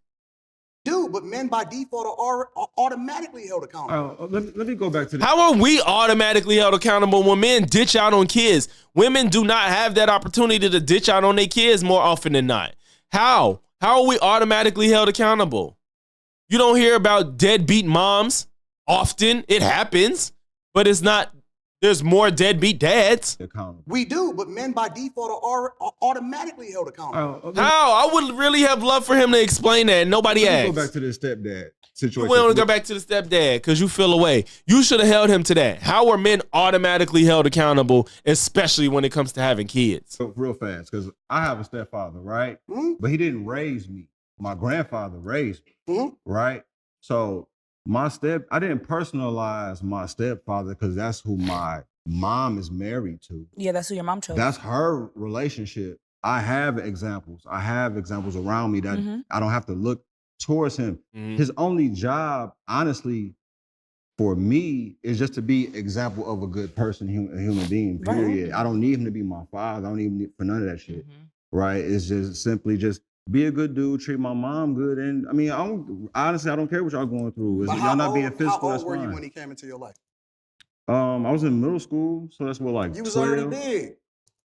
Speaker 1: But men by default are automatically held accountable.
Speaker 6: Let me go back to this.
Speaker 2: How are we automatically held accountable when men ditch out on kids? Women do not have that opportunity to ditch out on their kids more often than not. How? How are we automatically held accountable? You don't hear about deadbeat moms often. It happens, but it's not. There's more deadbeat dads.
Speaker 1: We do, but men by default are automatically held accountable.
Speaker 2: How? I would really have loved for him to explain that. Nobody asked.
Speaker 6: Go back to the stepdad situation.
Speaker 2: We want to go back to the stepdad because you feel away. You should have held him to that. How are men automatically held accountable, especially when it comes to having kids?
Speaker 6: So real fast, because I have a stepfather, right? Mm-hmm. But he didn't raise me. My grandfather raised me, right? So I didn't personalize my stepfather because that's who my mom is married to.
Speaker 4: Yeah, that's who your mom chose.
Speaker 6: That's her relationship. I have examples. I have examples around me that I don't have to look towards him. His only job, honestly, for me, is just to be example of a good person, a human being, period. I don't need him to be my father. I don't even need for none of that shit, right? It's just simply just be a good dude, treat my mom good. And I mean, honestly, I don't care what y'all going through. Y'all not being physical, that's fine.
Speaker 1: How old were you when he came into your life?
Speaker 6: I was in middle school, so that's what, like,
Speaker 1: you was
Speaker 6: 12.
Speaker 1: already big.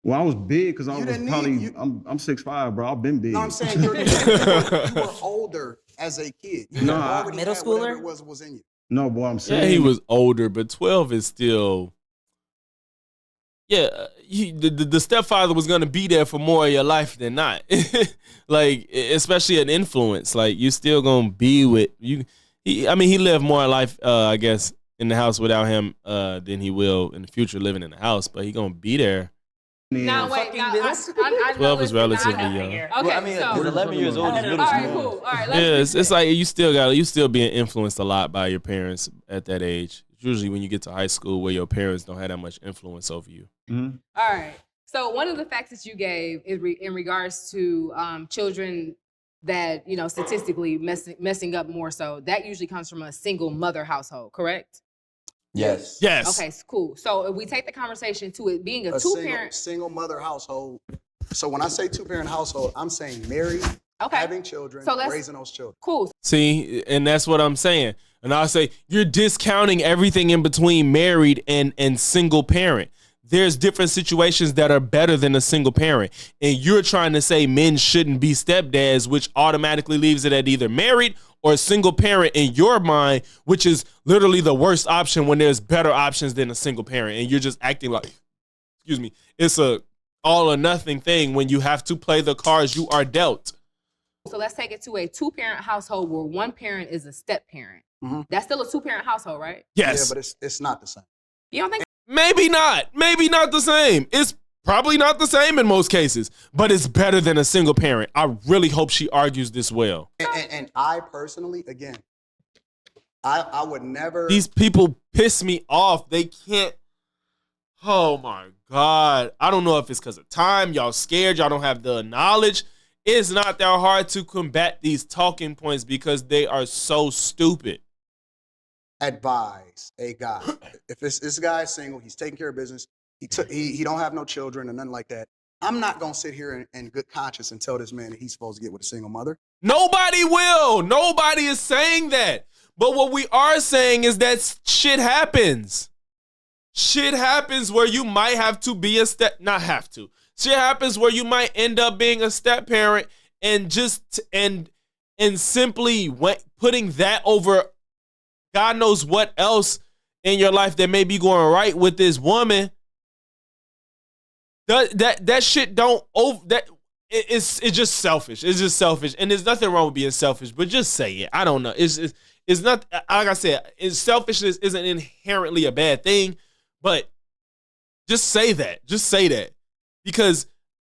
Speaker 6: Well, I was big because I was probably, I'm 6'5", bro. I've been big.
Speaker 1: No, I'm saying you were older as a kid. You
Speaker 4: middle schooler?
Speaker 1: It was in you.
Speaker 6: No, boy, I'm saying.
Speaker 2: Yeah, he was older, but 12 is still. Yeah, the stepfather was gonna be there for more of your life than not. Like, especially an influence. Like, you still gonna be with you. He lived more life, I guess, in the house without him than he will in the future living in the house. But he gonna be there.
Speaker 3: Now wait, I
Speaker 2: 12 is relatively young.
Speaker 3: Okay,
Speaker 5: Well, I mean,
Speaker 3: so,
Speaker 5: he's 11 years old. He's middle
Speaker 3: all
Speaker 5: school.
Speaker 3: right, cool. All right,
Speaker 2: Yeah, it's like you still being influenced a lot by your parents at that age. It's usually when you get to high school where your parents don't have that much influence over you.
Speaker 3: All right. So one of the facts that you gave is in regards to children that, you know, statistically messing up more so, that usually comes from a single mother household, correct?
Speaker 5: Yes.
Speaker 2: Yes.
Speaker 3: Okay, cool. So if we take the conversation to it being a two-parent
Speaker 1: single mother household. So when I say two-parent household, I'm saying married, having children, raising those children.
Speaker 3: Cool.
Speaker 2: See, and that's what I'm saying. And I'll say you're discounting everything in between married and single parent. There's different situations that are better than a single parent. And you're trying to say men shouldn't be stepdads, which automatically leaves it at either married or a single parent in your mind, which is literally the worst option when there's better options than a single parent. And you're just acting like, it's a all or nothing thing when you have to play the cards you are dealt.
Speaker 3: So let's take it to a two-parent household where one parent is a step-parent. That's still a two-parent household, right?
Speaker 2: Yes.
Speaker 1: Yeah, but it's not the same.
Speaker 3: You don't think?
Speaker 2: Maybe not the same. It's probably not the same in most cases, but it's better than a single parent. I really hope she argues this well.
Speaker 1: And I personally, again, I would never.
Speaker 2: These people piss me off. They can't. Oh my God. I don't know if it's because of time. Y'all scared. Y'all don't have the knowledge. It's not that hard to combat these talking points because they are so stupid.
Speaker 1: Advise a guy. If this guy is single, he's taking care of business, he don't have no children and nothing like that. I'm not gonna sit here in good conscience and tell this man that he's supposed to get with a single mother.
Speaker 2: Nobody will. Nobody is saying that. But what we are saying is that shit happens. Shit happens where you might have to be not have to. Shit happens where you might end up being a step parent and simply putting that over God knows what else in your life that may be going right with this woman. That shit don't over that. It's just selfish. It's just selfish, and there's nothing wrong with being selfish. But just say it. I don't know. It's not like I said. Selfishness isn't inherently a bad thing, but just say that. Just say that because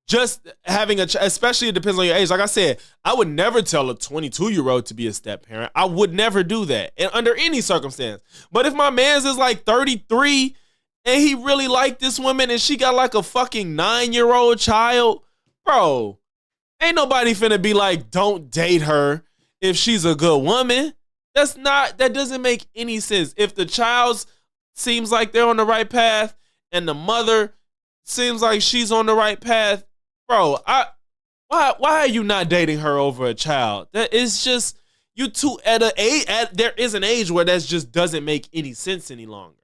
Speaker 2: just having especially it depends on your age. Like I said, I would never tell a 22-year-old to be a step parent. I would never do that, and under any circumstance. But if my man's is like 33 and he really liked this woman and she got like a fucking 9-year-old child, bro, ain't nobody finna be like, don't date her if she's a good woman. That doesn't make any sense. If the child seems like they're on the right path and the mother seems like she's on the right path, bro, why are you not dating her over a child? That is just you two there is an age where that just doesn't make any sense any longer.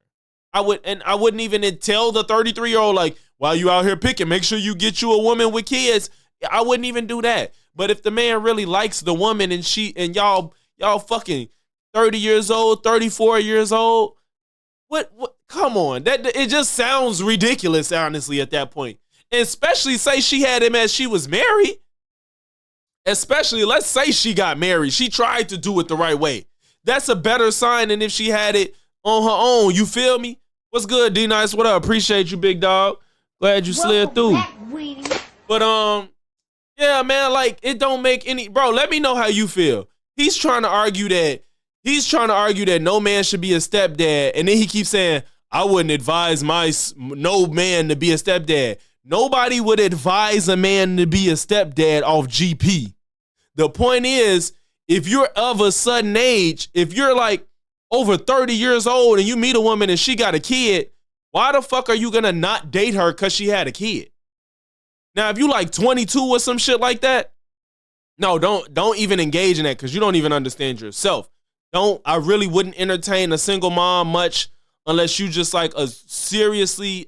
Speaker 2: I wouldn't even tell the 33-year-old like, while you out here picking, make sure you get you a woman with kids. I wouldn't even do that. But if the man really likes the woman and y'all fucking 30 years old, 34 years old, what come on. It just sounds ridiculous, honestly, at that point. Especially say she had him as she was married. Especially, let's say she got married. She tried to do it the right way. That's a better sign than if she had it on her own. You feel me? What's good, D-Nice? What up? Appreciate you, big dog. Glad you slid through. But, yeah, man, like, it don't make any... Bro, let me know how you feel. He's trying to argue that He's trying to argue that no man should be a stepdad, and then he keeps saying, I wouldn't advise no man to be a stepdad. Nobody would advise a man to be a stepdad off GP. The point is, if you're of a sudden age, if you're like over 30 years old and you meet a woman and she got a kid, why the fuck are you gonna not date her because she had a kid? Now, if you like 22 or some shit like that, no, don't even engage in that because you don't even understand yourself. I really wouldn't entertain a single mom much unless you just like a seriously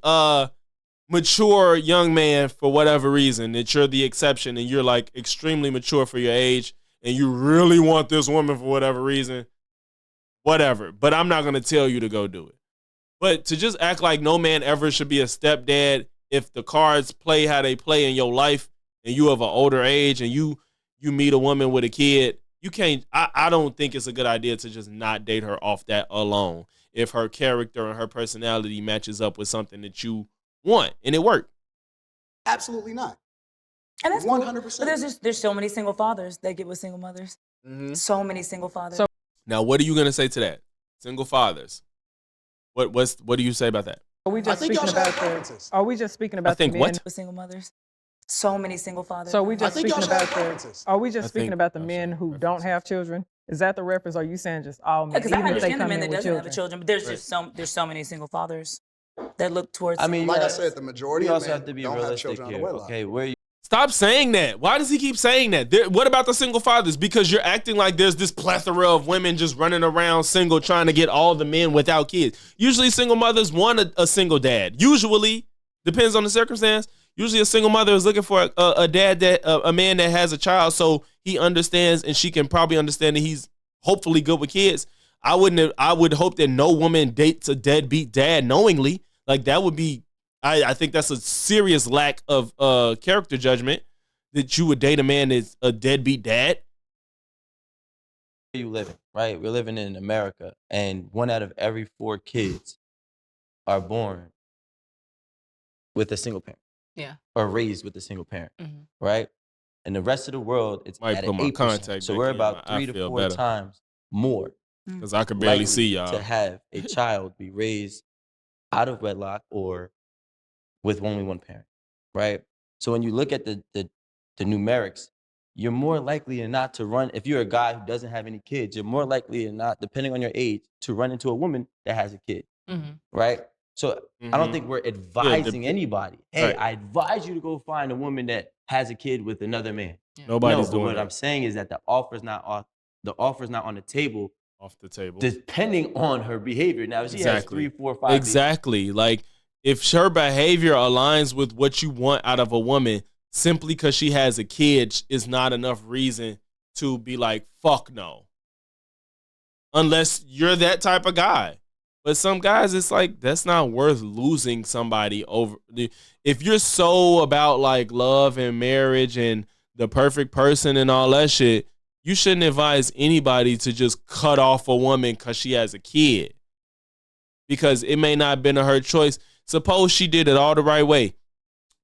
Speaker 2: mature young man for whatever reason, that you're the exception and you're like extremely mature for your age and you really want this woman for whatever reason, whatever. But I'm not going to tell you to go do it. But to just act like no man ever should be a stepdad if the cards play how they play in your life and you of an older age and you meet a woman with a kid, you can't, I don't think it's a good idea to just not date her off that alone if her character and her personality matches up with something that you want and it worked.
Speaker 1: Absolutely not.
Speaker 4: And that's
Speaker 1: 100%.
Speaker 4: Cool. But there's so many single fathers that get with single mothers. Mm-hmm. So many single fathers.
Speaker 2: Now, what are you gonna say to that? Single fathers. What do you say about that?
Speaker 7: Are we just speaking about the men
Speaker 2: what?
Speaker 4: With single mothers? So many single fathers.
Speaker 7: So are we just speaking about the men who don't have children? Is that the reference? Or are you saying just all men?
Speaker 4: Because I understand the men that doesn't have children, but there's so many single fathers that look towards.
Speaker 1: I mean, like I said, the majority
Speaker 5: we
Speaker 1: of
Speaker 5: also
Speaker 1: men
Speaker 5: have to be
Speaker 1: don't have
Speaker 5: realistic
Speaker 1: children
Speaker 5: here.
Speaker 1: out of wedlock.
Speaker 5: Okay, where you
Speaker 2: Stop saying that. Why does he keep saying that? What about the single fathers? Because you're acting like there's this plethora of women just running around single trying to get all the men without kids. Usually single mothers want a single dad. Usually, depends on the circumstance. Usually a single mother is looking for a dad a man that has a child so he understands and she can probably understand that he's hopefully good with kids. I would hope that no woman dates a deadbeat dad knowingly. Like that would be, I think that's a serious lack of character judgment that you would date a man that's a deadbeat dad.
Speaker 5: Where you living, right? We're living in America, and 1 out of every 4 kids are born with a single parent.
Speaker 3: Yeah.
Speaker 5: Or raised with a single parent, right? And the rest of the world, it's
Speaker 2: Might
Speaker 5: at
Speaker 2: put
Speaker 5: an
Speaker 2: my
Speaker 5: 8%.
Speaker 2: contact
Speaker 5: So
Speaker 2: back
Speaker 5: we're
Speaker 2: in.
Speaker 5: about
Speaker 2: I
Speaker 5: 3 to
Speaker 2: feel
Speaker 5: 4
Speaker 2: better.
Speaker 5: times more
Speaker 2: Because I could barely
Speaker 5: likely
Speaker 2: see y'all.
Speaker 5: to have a child be raised out of wedlock or with only one parent, right? So when you look at the numerics, you're more likely than not to run, if you're a guy who doesn't have any kids, you're more likely than not, depending on your age, to run into a woman that has a kid, right? So I don't think we're advising anybody, hey, I advise you to go find a woman that has a kid with another man.
Speaker 2: Yeah. Nobody's doing
Speaker 5: what
Speaker 2: that.
Speaker 5: I'm saying is that the offer's not on the table.
Speaker 2: Off the table.
Speaker 5: Depending on her behavior. Now, if she has 3, 4, 5
Speaker 2: Exactly. Like, if her behavior aligns with what you want out of a woman, simply because she has a kid is not enough reason to be like, fuck no. Unless you're that type of guy. But some guys, it's like, that's not worth losing somebody over. If you're so about like love and marriage and the perfect person and all that shit, you shouldn't advise anybody to just cut off a woman because she has a kid. Because it may not have been her choice. Suppose she did it all the right way.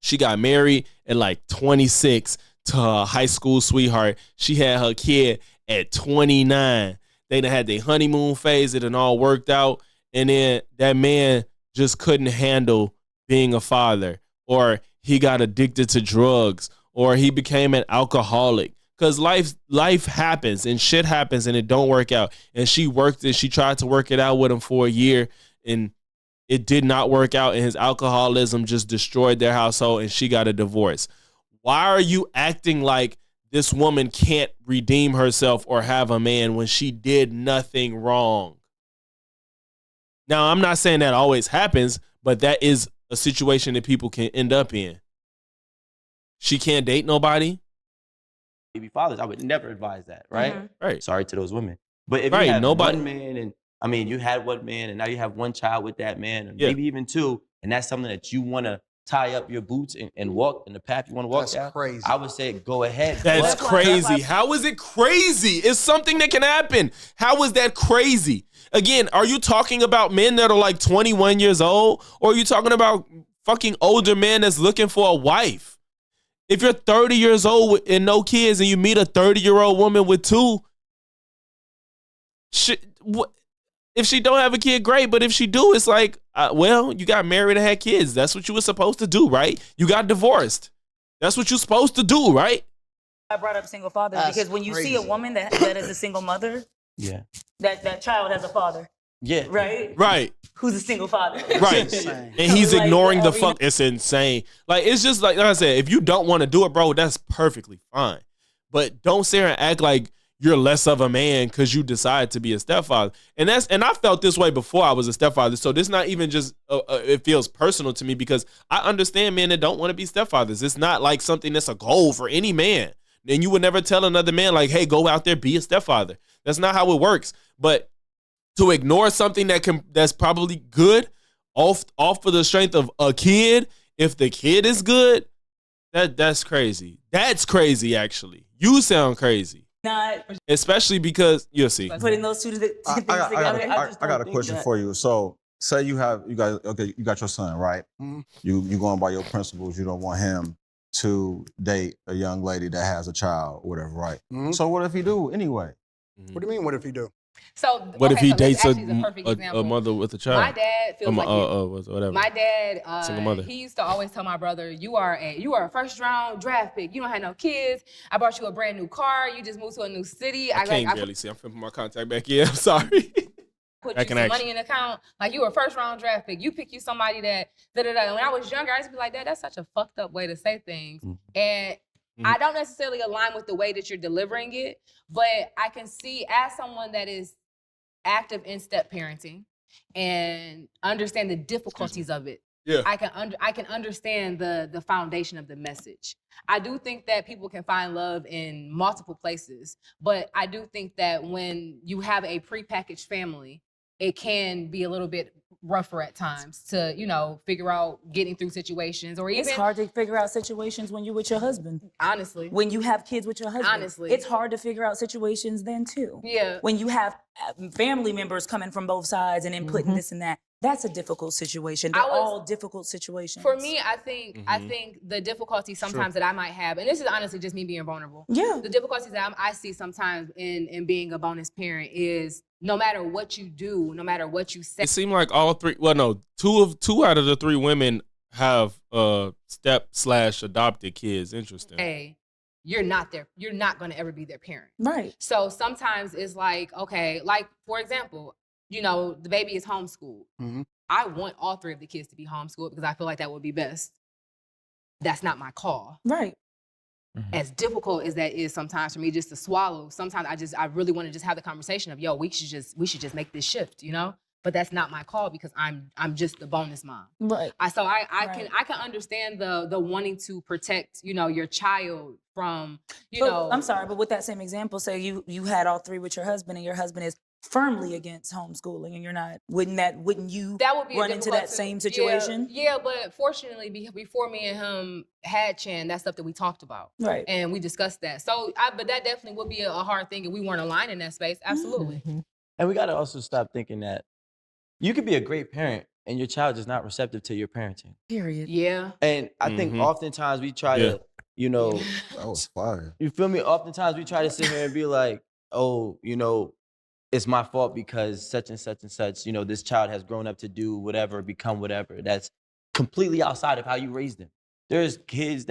Speaker 2: She got married at like 26 to her high school sweetheart. She had her kid at 29. They done had their honeymoon phase. It done all worked out. And then that man just couldn't handle being a father. Or he got addicted to drugs. Or he became an alcoholic. Because life happens and shit happens and it don't work out. And she worked it. She tried to work it out with him for a year. And it did not work out. And his alcoholism just destroyed their household. And she got a divorce. Why are you acting like this woman can't redeem herself or have a man when she did nothing wrong? Now, I'm not saying that always happens, but that is a situation that people can end up in. She can't date nobody.
Speaker 5: baby fathers. I would never advise that, right?
Speaker 2: Right.
Speaker 5: Sorry to those women. But if you have one man and, I mean, you had one man and now you have one child with that man, and maybe even two, and that's something that you want to tie up your boots and walk in the path you want to walk down,
Speaker 1: crazy.
Speaker 5: I would say go ahead.
Speaker 2: That's crazy. How is it crazy? It's something that can happen. How is that crazy? Again, are you talking about men that are like 21 years old, or are you talking about fucking older men that's looking for a wife? If you're 30 years old and no kids and you meet a 30-year-old woman with two, if she don't have a kid, great. But if she do, it's like, well, you got married and had kids. That's what you were supposed to do, right? You got divorced. That's what you're supposed to do, right?
Speaker 4: I brought up single fathers because when you see a woman that is a single mother,
Speaker 5: Yeah.
Speaker 4: that child has a father.
Speaker 5: Yeah.
Speaker 2: Right.
Speaker 4: Who's a single father.
Speaker 2: Right. And he's ignoring the fuck. It's insane. Like, it's just like I said, if you don't want to do it, bro, that's perfectly fine. But don't sit here and act like you're less of a man because you decide to be a stepfather. And I felt this way before I was a stepfather. So this not even just, it feels personal to me because I understand men that don't want to be stepfathers. It's not like something that's a goal for any man. And you would never tell another man like, hey, go out there, be a stepfather. That's not how it works. But to ignore something that's probably good off of the strength of a kid, if the kid is good, that's crazy. That's crazy, actually. You sound crazy.
Speaker 4: Not
Speaker 2: especially because you'll see.
Speaker 4: Putting those two things together.
Speaker 6: I got a question for you. So say you got your son, right?
Speaker 1: Mm-hmm.
Speaker 6: You going by your principles. You don't want him to date a young lady that has a child or whatever, right?
Speaker 1: Mm-hmm.
Speaker 6: So what if he do anyway?
Speaker 1: What do you mean, what if he do?
Speaker 3: So
Speaker 2: what if he dates
Speaker 3: a perfect
Speaker 2: a
Speaker 3: example.
Speaker 2: mother with a child?
Speaker 3: My dad feels like
Speaker 2: whatever.
Speaker 3: My dad,
Speaker 2: single mother.
Speaker 3: he used to always tell my brother, you are a first round draft pick. You don't have no kids. I bought you a brand new car. You just moved to a new city.
Speaker 2: I can't barely see. I'm flipping my contact back in. I'm sorry.
Speaker 3: Put you some money in the account. Like, you were a first round draft pick. You pick you somebody that da-da-da. When I was younger, I used to be like, that's such a fucked up way to say things. And I don't necessarily align with the way that you're delivering it, but I can see as someone that is active in step parenting and understand the difficulties of it.
Speaker 2: Yeah.
Speaker 3: I can understand the foundation of the message. I do think that people can find love in multiple places, but I do think that when you have a prepackaged family, it can be a little bit rougher at times to, figure out getting through situations or even.
Speaker 4: It's hard to figure out situations when you're with your husband.
Speaker 3: Honestly.
Speaker 4: When you have kids with your husband.
Speaker 3: Honestly.
Speaker 4: It's hard to figure out situations then too.
Speaker 3: Yeah.
Speaker 4: When you have family members coming from both sides and inputting this and that, that's a difficult situation. They're all difficult situations.
Speaker 3: For me, I think the difficulty sometimes that I might have, and this is honestly just me being vulnerable.
Speaker 4: Yeah.
Speaker 3: The difficulties that I see sometimes in being a bonus parent is no matter what you do, no matter what you say.
Speaker 2: It seemed like all three. Well, no, two out of the three women have step/adopted kids. Interesting.
Speaker 3: Hey, you're not going to ever be their parent.
Speaker 4: Right.
Speaker 3: So sometimes it's like, okay, like for example, the baby is homeschooled.
Speaker 1: Mm-hmm.
Speaker 3: I want all three of the kids to be homeschooled because I feel like that would be best. That's not my call.
Speaker 4: Right.
Speaker 3: As difficult as that is sometimes for me just to swallow, sometimes I really want to just have the conversation of, we should just make this shift, But that's not my call because I'm just the bonus mom.
Speaker 4: Right.
Speaker 3: I can understand the wanting to protect, your child from,
Speaker 4: I'm sorry, but with that same example, say you had all three with your husband and your husband is firmly against homeschooling and you're not, wouldn't you run into that same situation?
Speaker 3: Yeah, but fortunately, before me and him had Chan, that's stuff that we talked about.
Speaker 4: Right.
Speaker 3: And we discussed that. So, but that definitely would be a hard thing if we weren't aligned in that space. Absolutely.
Speaker 7: Mm-hmm.
Speaker 5: And we got to also stop thinking that you could be a great parent and your child is not receptive to your parenting.
Speaker 4: Period.
Speaker 3: Yeah.
Speaker 5: And I think oftentimes we try to,
Speaker 6: that was fire.
Speaker 5: You feel me? Oftentimes we try to sit here and be like, oh, it's my fault because such and such and such, this child has grown up to do whatever, become whatever. That's completely outside of how you raised them. There's kids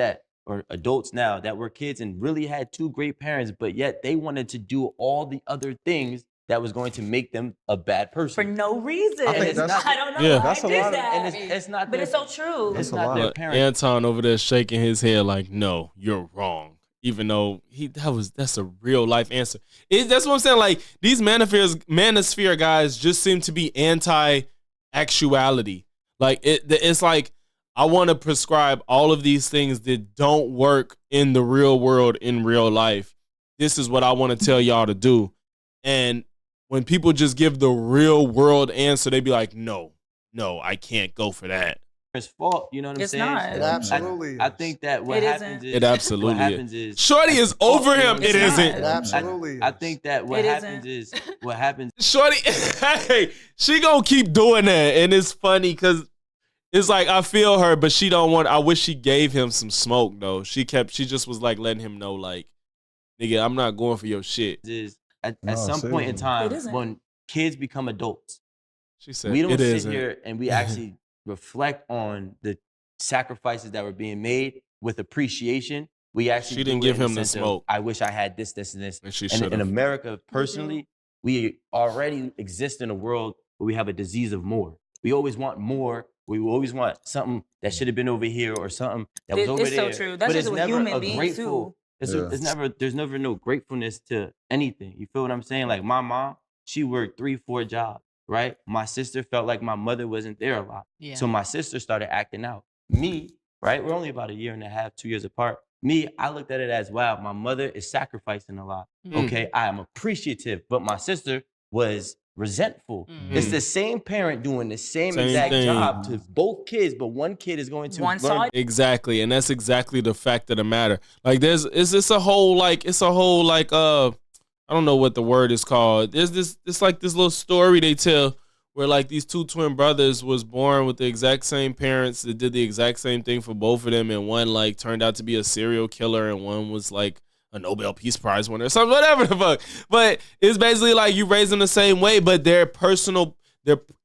Speaker 5: or adults now that were kids and really had two great parents, but yet they wanted to do all the other things that was going to make them a bad person.
Speaker 4: For no reason.
Speaker 6: I think
Speaker 4: I don't know why I did that.
Speaker 5: And it's not
Speaker 4: but it's so true.
Speaker 5: It's not their parent.
Speaker 2: Anton over there shaking his head like, no, you're wrong. Even though that's a real life answer. That's what I'm saying. Like, these manosphere guys just seem to be anti-actuality. Like it's like I want to prescribe all of these things that don't work in the real world in real life. This is what I want to tell y'all to do. And when people just give the real world answer, they be like, no, I can't go for that.
Speaker 5: It's fault, you know what I'm saying?
Speaker 4: Not.
Speaker 1: It absolutely
Speaker 5: I
Speaker 1: is.
Speaker 5: think that what happens is
Speaker 2: It absolutely
Speaker 5: what happens is
Speaker 2: Shorty is over him. It
Speaker 4: It's
Speaker 2: isn't.
Speaker 1: It absolutely
Speaker 5: I
Speaker 1: is.
Speaker 5: think that what happens
Speaker 2: Shorty, hey, she gonna keep doing that, and it's funny because it's like I feel her, but she don't want. I wish she gave him some smoke though. She just was like letting him know, like, nigga, I'm not going for your shit.
Speaker 5: is at some point in time, when kids become adults,
Speaker 2: she said,
Speaker 5: we don't sit
Speaker 2: isn't.
Speaker 5: here and we actually reflect on the sacrifices that were being made with appreciation. We actually
Speaker 2: she didn't give him the smoke.
Speaker 5: I wish I had this, this, and this.
Speaker 2: And
Speaker 5: in America, personally, we already exist in a world where we have a disease of more. We always want more. We always want something that should have been over here or something that was over there.
Speaker 4: It's so true. That's just what human beings do.
Speaker 5: There's never no gratefulness to anything. You feel what I'm saying? Like my mom, she worked 3-4 jobs, right? My sister felt like my mother wasn't there a lot. Yeah. So my sister started acting out. Me, right? We're only about 1.5 years, 2 years apart. Me, I looked at it as, wow, my mother is sacrificing a lot. Okay, I am appreciative, but my sister was resentful. It's the same parent doing the same exact job to both kids, but one kid is going to
Speaker 4: one side.
Speaker 2: Exactly, and that's exactly the fact of the matter. Like it's a whole I don't know what the word is called. It's like this little story they tell where like these 2 twin brothers was born with the exact same parents that did the exact same thing for both of them, and one like turned out to be a serial killer and one was like a Nobel Peace Prize winner or something, whatever the fuck. But it's basically like you raise them the same way, but their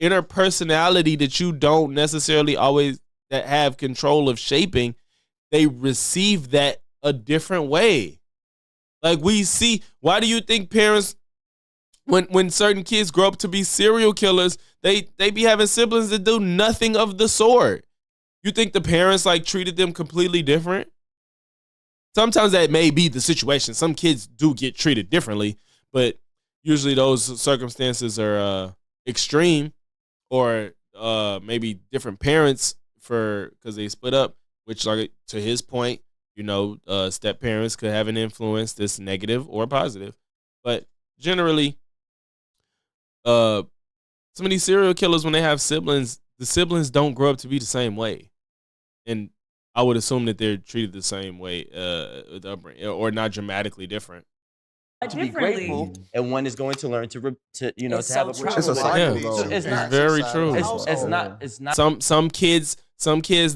Speaker 2: inner personality that you don't necessarily always that have control of shaping, they receive that a different way. Like we see, why do you think parents, when certain kids grow up to be serial killers, they be having siblings that do nothing of the sort? You think the parents like treated them completely different? Sometimes that may be the situation. Some kids do get treated differently, but usually those circumstances are extreme, or maybe different parents because they split up, which, like to his point, step parents could have an influence that's negative or positive. But generally, some of these serial killers, when they have siblings, the siblings don't grow up to be the same way. And I would assume that they're treated the same way, or not dramatically different.
Speaker 5: To be grateful, and one is going to learn to have a
Speaker 6: It's a cycle.
Speaker 5: It's not
Speaker 2: very true.
Speaker 5: It's not.
Speaker 2: Some kids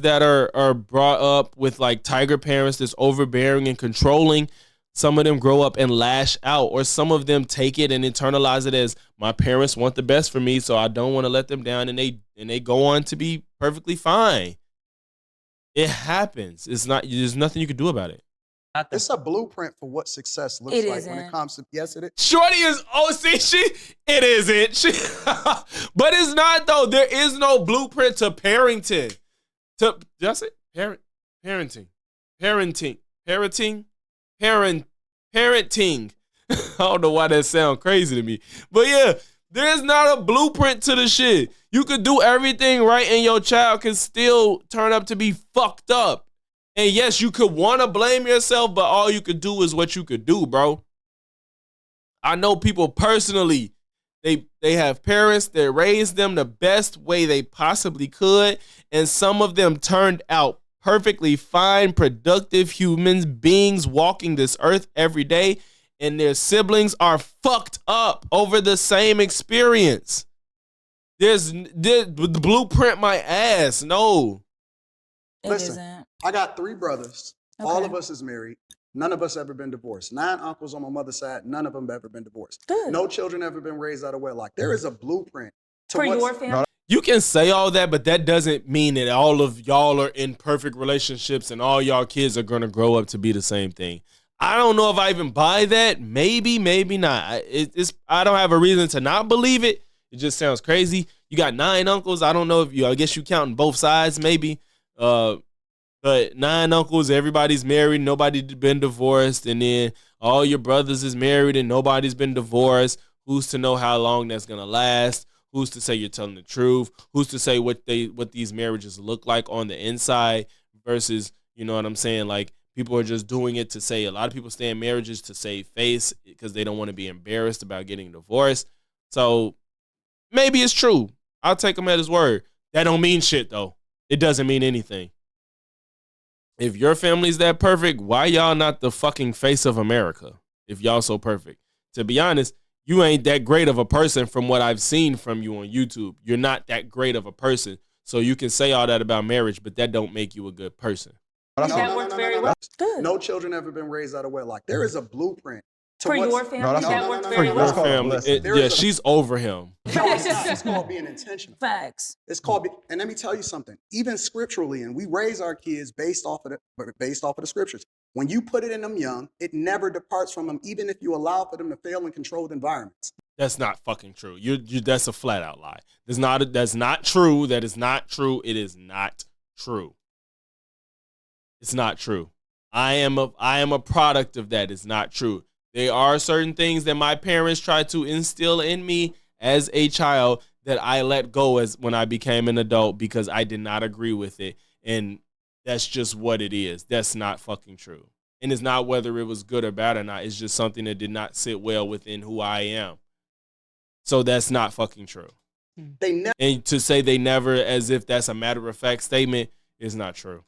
Speaker 2: that are brought up with like tiger parents that's overbearing and controlling, some of them grow up and lash out, or some of them take it and internalize it as my parents want the best for me, so I don't want to let them down, and they go on to be perfectly fine. It happens. There's nothing you can do about it.
Speaker 1: It's a blueprint for what success looks like when it comes to. Yes, it is.
Speaker 2: Shorty is. Oh, see, it isn't. But it's not though. There is no blueprint to parenting. Did I say parenting? I don't know why that sounds crazy to me, but yeah, there's not a blueprint to the shit. You could do everything right, and your child can still turn up to be fucked up. And yes, you could want to blame yourself, but all you could do is what you could do, bro. I know people personally, they have parents that raised them the best way they possibly could, and some of them turned out perfectly fine, productive human beings walking this earth every day, and their siblings are fucked up over the same experience. The blueprint my ass. No.
Speaker 1: Listen, I got 3 brothers. Okay. All of us is married. None of us ever been divorced. 9 uncles on my mother's side. None of them ever been divorced. Good. No children ever been raised out of wedlock. There is a blueprint
Speaker 4: for your family.
Speaker 2: You can say all that, but that doesn't mean that all of y'all are in perfect relationships and all y'all kids are going to grow up to be the same thing. I don't know if I even buy that. Maybe, maybe not. I don't have a reason to not believe it. It just sounds crazy. You got 9 uncles. I don't know if I guess you counting both sides, maybe. But 9 uncles, everybody's married, nobody's been divorced, and then all your brothers is married and nobody's been divorced. Who's to know how long that's gonna last? Who's to say you're telling the truth? Who's to say what these marriages look like on the inside versus, you know what I'm saying? Like, people are just doing it to say, a lot of people stay in marriages to save face because they don't want to be embarrassed about getting divorced. So maybe it's true. I'll take him at his word. That don't mean shit though. It doesn't mean anything. If your family's that perfect, why y'all not the fucking face of America? If y'all so perfect. To be honest, you ain't that great of a person from what I've seen from you on YouTube. You're not that great of a person. So you can say all that about marriage, but that don't make you a good person.
Speaker 4: That worked very well. Good.
Speaker 1: No children ever been raised out of wedlock. There is a blueprint
Speaker 4: For your family,
Speaker 6: No, that's
Speaker 4: that
Speaker 6: no,
Speaker 4: worked
Speaker 6: no, no,
Speaker 4: very
Speaker 6: no,
Speaker 2: Your
Speaker 6: that's
Speaker 4: well.
Speaker 6: called a
Speaker 2: family.
Speaker 6: blessing.
Speaker 1: There
Speaker 2: Yeah,
Speaker 1: is a-
Speaker 2: she's over him.
Speaker 1: No, it's not. It's called being intentional.
Speaker 4: Facts.
Speaker 1: It's called, and let me tell you something. Even scripturally, and we raise our kids based off of the scriptures. When you put it in them young, it never departs from them, even if you allow for them to fail in controlled environments.
Speaker 2: That's not fucking true. That's a flat out lie. That's not true. That is not true. It is not true. It's not true. I am a product of that. It's not true. There are certain things that my parents tried to instill in me as a child that I let go as when I became an adult because I did not agree with it. And that's just what it is. That's not fucking true. And it's not whether it was good or bad or not. It's just something that did not sit well within who I am. So that's not fucking true. And to say they never, as if that's a matter of fact statement, is not true.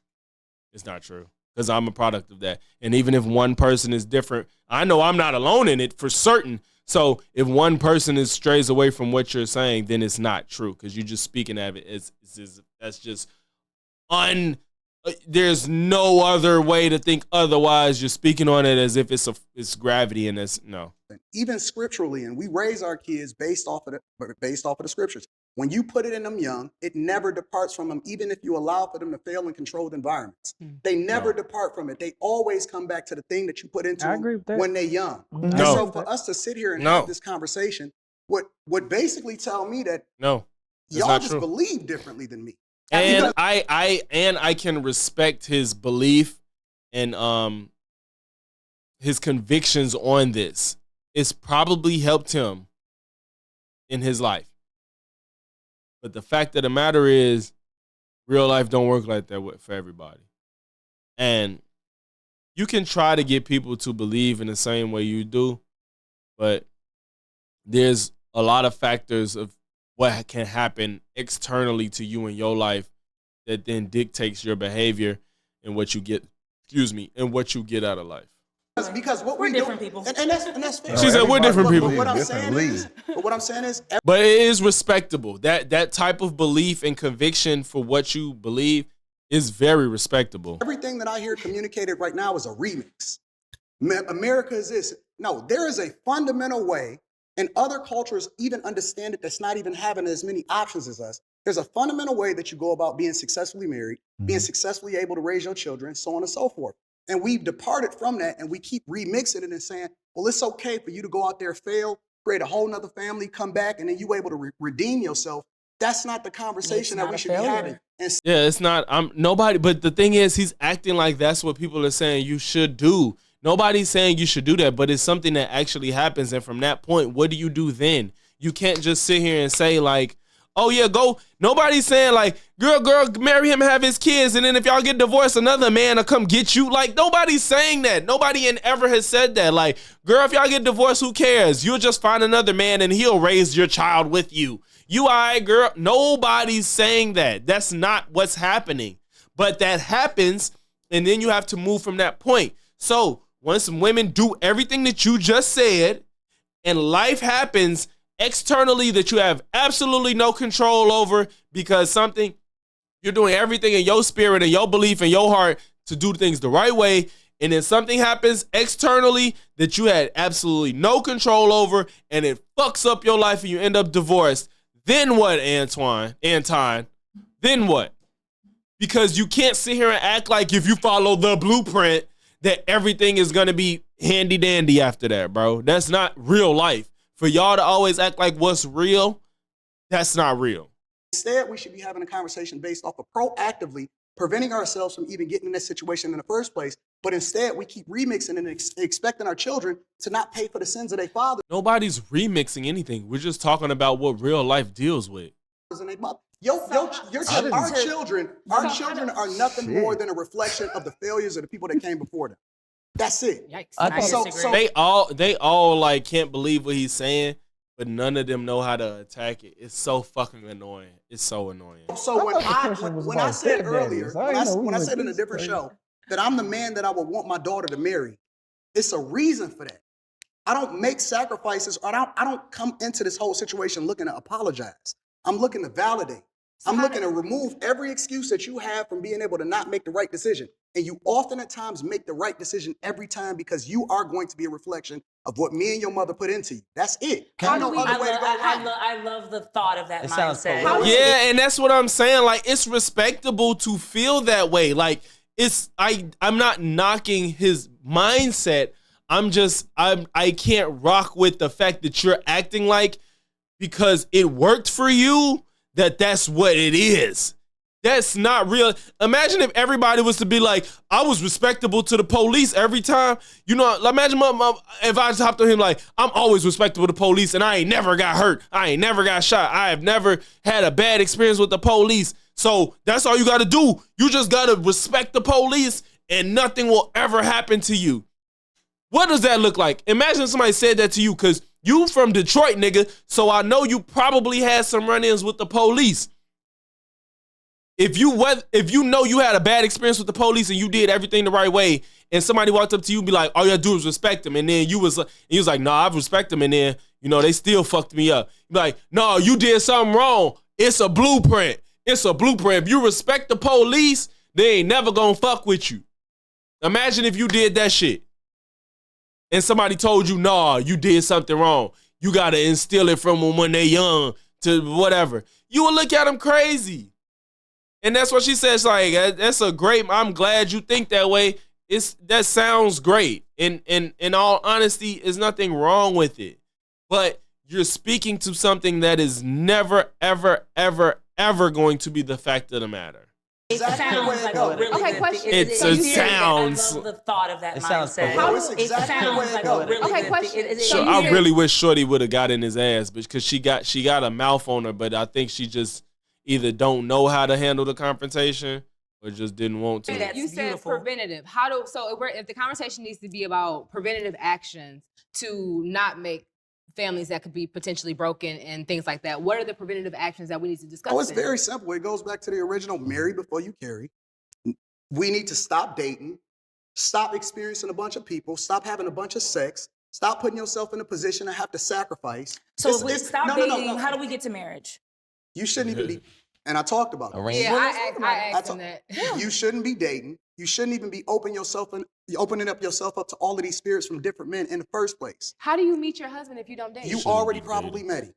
Speaker 2: It's not true. Because I'm a product of that. And even if one person is different, I know I'm not alone in it for certain. So if one person strays away from what you're saying, then it's not true. Because you're just speaking of it. That's just there's no other way to think otherwise. You're speaking on it as if it's gravity, and it's no.
Speaker 1: Even scripturally, and we raise our kids based off of the scriptures. When you put it in them young, it never departs from them, even if you allow for them to fail in controlled environments. They never depart from it. They always come back to the thing that you put into them when they're young.
Speaker 7: No.
Speaker 1: And so for us to sit here and have this conversation would basically tell me that
Speaker 2: y'all
Speaker 1: just
Speaker 2: true.
Speaker 1: believe differently than me.
Speaker 2: And I can respect his belief and his convictions on this. It's probably helped him in his life. But the fact of the matter is, real life don't work like that for everybody. And you can try to get people to believe in the same way you do, but there's a lot of factors of what can happen externally to you in your life that then dictates your behavior and what you get, and what you get out of life.
Speaker 1: Because what we're
Speaker 4: different
Speaker 1: doing,
Speaker 4: people.
Speaker 1: and that's fair.
Speaker 2: She said we're different people.
Speaker 1: But what I'm saying is,
Speaker 2: But it is respectable. That type of belief and conviction for what you believe is very respectable.
Speaker 1: Everything that I hear communicated right now is a remix. America is this. No, there is a fundamental way, and other cultures even understand it, that's not even having as many options as us. There's a fundamental way that you go about being successfully married, being successfully able to raise your children, so on and so forth. And we've departed from that, and we keep remixing it and saying, well, it's okay for you to go out there, fail, create a whole nother family, come back, and then you able to redeem yourself. That's not the conversation that we should be having.
Speaker 2: Yeah, it's not. Nobody. But the thing is, he's acting like that's what people are saying you should do. Nobody's saying you should do that, but it's something that actually happens. And from that point, what do you do then? You can't just sit here and say like, oh yeah, go. Nobody's saying like, girl, marry him, have his kids, and then if y'all get divorced, another man will come get you. Like, nobody's saying that. Nobody ever has said that. Like, girl, if y'all get divorced, who cares? You'll just find another man and he'll raise your child with you. You all right, girl? Nobody's saying that. That's not what's happening. But that happens, and then you have to move from that point. So once women do everything that you just said, and life happens externally that you have absolutely no control over because you're doing everything in your spirit and your belief and your heart to do things the right way, and then something happens externally that you had absolutely no control over, and it fucks up your life and you end up divorced. Then what, Anton? Then what? Because you can't sit here and act like if you follow the blueprint that everything is going to be handy dandy after that, bro. That's not real life. For y'all to always act like what's real, that's not real.
Speaker 1: Instead, we should be having a conversation based off of proactively preventing ourselves from even getting in this situation in the first place. But instead, we keep remixing and expecting our children to not pay for the sins of their fathers.
Speaker 2: Nobody's remixing anything. We're just talking about what real life deals with.
Speaker 1: And their mother. Our children are nothing more than a reflection of the failures of the people that came before them. That's it.
Speaker 3: Yikes.
Speaker 2: They all like can't believe what he's saying, but none of them know how to attack it. It's so fucking annoying. It's so annoying.
Speaker 1: So when I said earlier, when I said in a different show that I'm the man that I would want my daughter to marry, it's a reason for that. I don't make sacrifices, or I don't come into this whole situation looking to apologize. I'm looking to validate. I'm looking to remove every excuse that you have from being able to not make the right decision. And you often at times make the right decision every time because you are going to be a reflection of what me and your mother put into you. That's it.
Speaker 4: I love the thought of that mindset.
Speaker 2: Yeah, and that's what I'm saying. Like, it's respectable to feel that way. Like, I'm not knocking his mindset. I can't rock with the fact that you're acting like because it worked for you, that's what it is. That's not real. Imagine if everybody was to be like, I was respectable to the police every time. You know, imagine if I hopped on him like, I'm always respectable to police and I ain't never got hurt. I ain't never got shot. I have never had a bad experience with the police. So that's all you got to do. You just got to respect the police and nothing will ever happen to you. What does that look like? Imagine somebody said that to you because you from Detroit, nigga, so I know you probably had some run-ins with the police. If you know you had a bad experience with the police and you did everything the right way, and somebody walked up to you and be like, all you gotta do is respect them, and then you was like, nah, I respect them, and then, you know, they still fucked me up. You be like, no, you did something wrong. It's a blueprint. It's a blueprint. If you respect the police, they ain't never gonna fuck with you. Imagine if you did that shit. And somebody told you, nah, you did something wrong. You gotta instill it from them when they young to whatever. You will look at them crazy. And that's what she says. Like, that's a great. I'm glad you think that way. That sounds great. And in all honesty, there's nothing wrong with it. But you're speaking to something that is never, ever, ever, ever going to be the fact of the matter.
Speaker 4: It sounds like a really
Speaker 3: okay,
Speaker 4: good
Speaker 3: question.
Speaker 2: It sounds.
Speaker 4: I love the thought of that mindset.
Speaker 1: It sounds like a really
Speaker 3: good question.
Speaker 2: So I really wish Shorty would have got in his ass, because she got a mouth on her, but I think she just either don't know how to handle the confrontation or just didn't want to.
Speaker 3: You said preventative. If the conversation needs to be about preventative actions to not make families that could be potentially broken and things like that, what are the preventative actions that we need to discuss?
Speaker 1: Oh, it's very simple. It goes back to the original marry before you carry. We need to stop dating, stop experiencing a bunch of people, stop having a bunch of sex, stop putting yourself in a position to have to sacrifice.
Speaker 4: So if we stop dating, how do we get to marriage?
Speaker 1: You shouldn't even be, and I talked about it.
Speaker 3: Yeah, I asked him that.
Speaker 1: You shouldn't be dating. You shouldn't even be opening up yourself up to all of these spirits from different men in the first place.
Speaker 3: How do you meet your husband if you don't date?
Speaker 1: You already probably met him.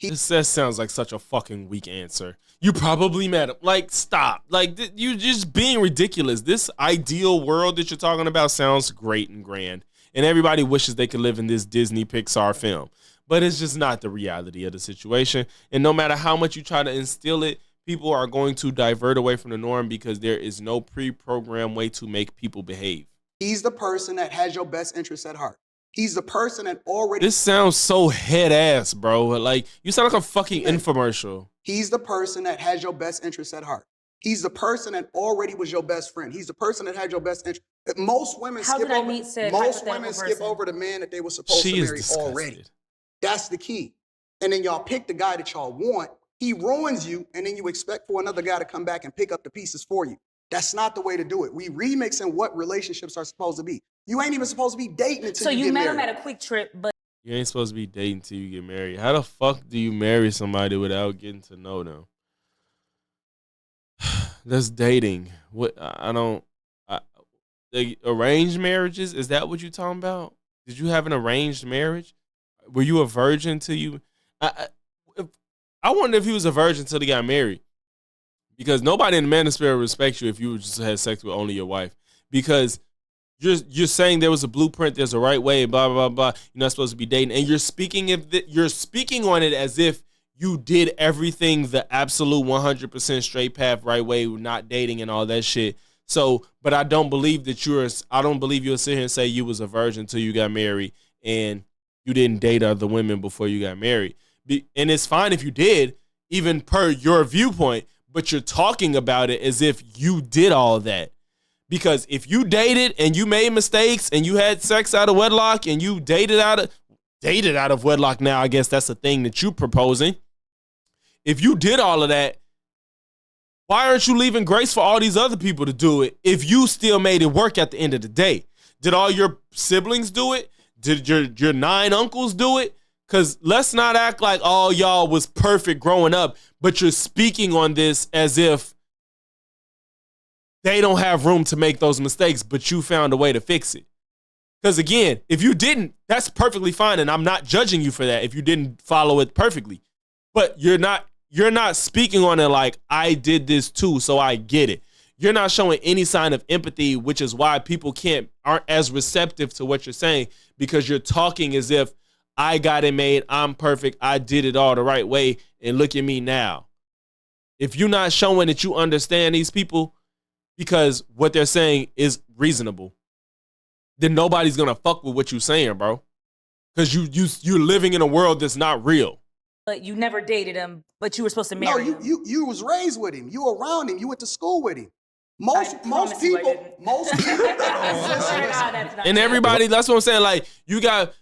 Speaker 2: That sounds like such a fucking weak answer. You probably met him. Like, stop. Like, you just being ridiculous. This ideal world that you're talking about sounds great and grand, and everybody wishes they could live in this Disney Pixar film. But it's just not the reality of the situation. And no matter how much you try to instill it, people are going to divert away from the norm because there is no pre-programmed way to make people behave.
Speaker 1: He's the person that has your best interests at heart. He's the person that already...
Speaker 2: This sounds so head-ass, bro. Like, you sound like a fucking infomercial.
Speaker 1: He's the person that has your best interests at heart. He's the person that already was your best friend. He's the person that had your best interest. Most women skip over the man that they were supposed to marry already. That's the key. And then y'all pick the guy that y'all want. He ruins you, and then you expect for another guy to come back and pick up the pieces for you. That's not the way to do it. We remixing what relationships are supposed to be. You ain't even supposed to be dating until you get married. So you met him
Speaker 4: at a quick trip, but...
Speaker 2: You ain't supposed to be dating until you get married. How the fuck do you marry somebody without getting to know them? That's dating. Arranged marriages? Is that what you're talking about? Did you have an arranged marriage? Were you a virgin till you... I wonder if he was a virgin until he got married. Because nobody in the manosphere respects you if you just had sex with only your wife. Because you're saying there was a blueprint, there's a right way, blah, blah, blah. You're not supposed to be dating. And you're speaking on it as if you did everything the absolute 100% straight path, right way, not dating and all that shit. So, but I don't believe you'll sit here and say you was a virgin until you got married and you didn't date other women before you got married. And it's fine if you did, even per your viewpoint, but you're talking about it as if you did all that. Because if you dated and you made mistakes and you had sex out of wedlock and you dated out of wedlock, now I guess that's the thing that you're proposing. If you did all of that, why aren't you leaving grace for all these other people to do it if you still made it work at the end of the day? Did all your siblings do it? Did your 9 uncles do it? Because let's not act like all y'all was perfect growing up, but you're speaking on this as if they don't have room to make those mistakes, but you found a way to fix it. Because again, if you didn't, that's perfectly fine, and I'm not judging you for that if you didn't follow it perfectly. But you're not speaking on it like, I did this too, so I get it. You're not showing any sign of empathy, which is why people aren't as receptive to what you're saying, because you're talking as if I got it made, I'm perfect, I did it all the right way, and look at me now. If you're not showing that you understand these people because what they're saying is reasonable, then nobody's gonna fuck with what you're saying, bro. Because you're living in a world that's not real.
Speaker 4: But you never dated him, but you were supposed to marry him.
Speaker 1: You was raised with him. You were around him. You went to school with him. Most people.
Speaker 2: And everybody, that's what I'm saying. Like, you got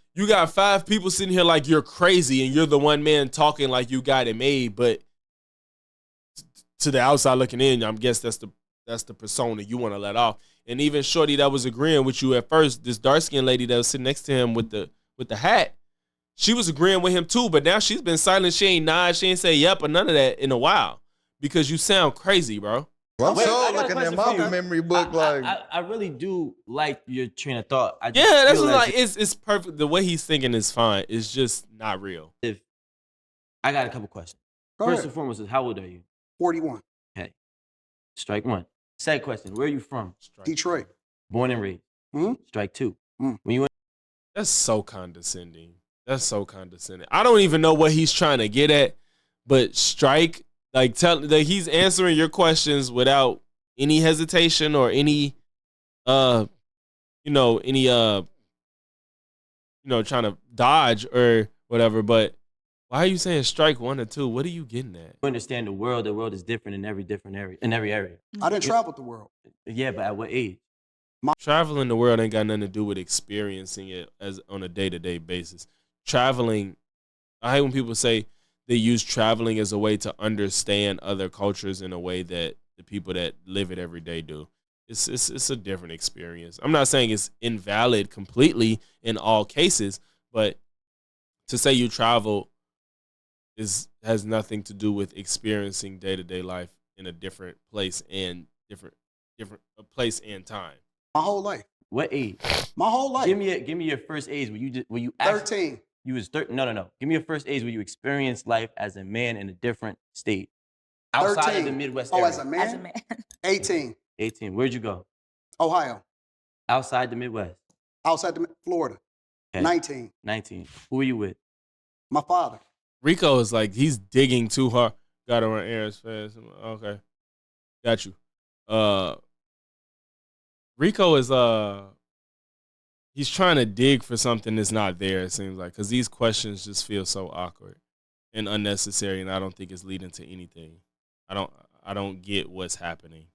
Speaker 2: 5 people sitting here like you're crazy, and you're the one man talking like you got it made. But to the outside looking in, I guess that's the persona you want to let off. And even Shorty that was agreeing with you at first, this dark skinned lady that was sitting next to him with the hat, she was agreeing with him too. But now she's been silent. She ain't nod. She ain't say yep or none of that in a while, because you sound crazy, bro.
Speaker 8: Well, I'm sure looking at my memory book
Speaker 5: I really do like your train of thought.
Speaker 2: That's like it's perfect. The way he's thinking is fine. It's just not real.
Speaker 5: If I got a couple questions. First and foremost is, how old are you?
Speaker 1: 41.
Speaker 5: Okay. Strike 1. Second question, where are you from?
Speaker 1: Detroit.
Speaker 5: Born and raised.
Speaker 1: Mm-hmm.
Speaker 5: Strike 2.
Speaker 1: Mm.
Speaker 2: That's so condescending. I don't even know what he's trying to get at, but strike. Like, he's answering your questions without any hesitation or any, trying to dodge or whatever. But why are you saying strike 1 or 2? What are you getting at?
Speaker 5: You understand the world is different in every area.
Speaker 1: I done traveled the world.
Speaker 5: Yeah, but at what age?
Speaker 2: Traveling the world ain't got nothing to do with experiencing it as on a day-to-day basis. Traveling, I hate when people say they use traveling as a way to understand other cultures in a way that the people that live it every day do. It's a different experience. I'm not saying it's invalid completely in all cases, but to say you travel has nothing to do with experiencing day-to-day life in a different place and different place and time.
Speaker 1: My whole life.
Speaker 5: What age?
Speaker 1: My whole life.
Speaker 5: Give me your first age where you
Speaker 1: 13.
Speaker 5: You was 13. No. Give me your first age where you experienced life as a man in a different state. Outside
Speaker 1: 13.
Speaker 5: of the Midwest area.
Speaker 1: As a man? 18.
Speaker 5: 18. Where'd you go?
Speaker 1: Ohio.
Speaker 5: Outside the Midwest.
Speaker 1: Outside the Florida. Okay. 19.
Speaker 5: 19. Who were you with?
Speaker 1: My father.
Speaker 2: Rico is like, he's digging too hard. Got to run errands fast. Okay. Got you. Rico is he's trying to dig for something that's not there, it seems like, because these questions just feel so awkward and unnecessary, and I don't think it's leading to anything. I don't get what's happening.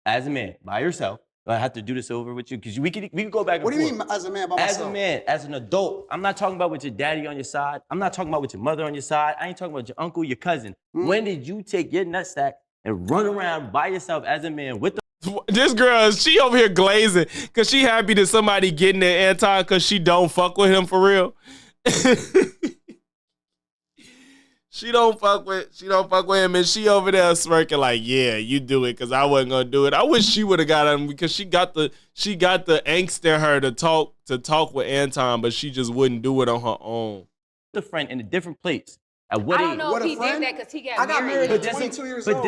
Speaker 5: As a man, by yourself, I have to do this over with you, because we could go back and forth.
Speaker 1: What do you mean as a man by myself?
Speaker 5: As a man, as an adult, I'm not talking about with your daddy on your side. I'm not talking about with your mother on your side. I ain't talking about your uncle, your cousin. When did you take your nutsack and run around by yourself as a man with the...
Speaker 2: This girl, she over here glazing because she happy that somebody getting at Anton because she don't fuck with him for real. She don't fuck with him, and she over there smirking like, yeah, you do it because I wasn't gonna do it. I wish she would have got him because she got the angst in her to talk with Anton, but she just wouldn't do it on her own.
Speaker 5: The friend in a different place. At what age?
Speaker 3: I don't know if he did that because he got married.
Speaker 1: I got married at 22 years old.
Speaker 5: But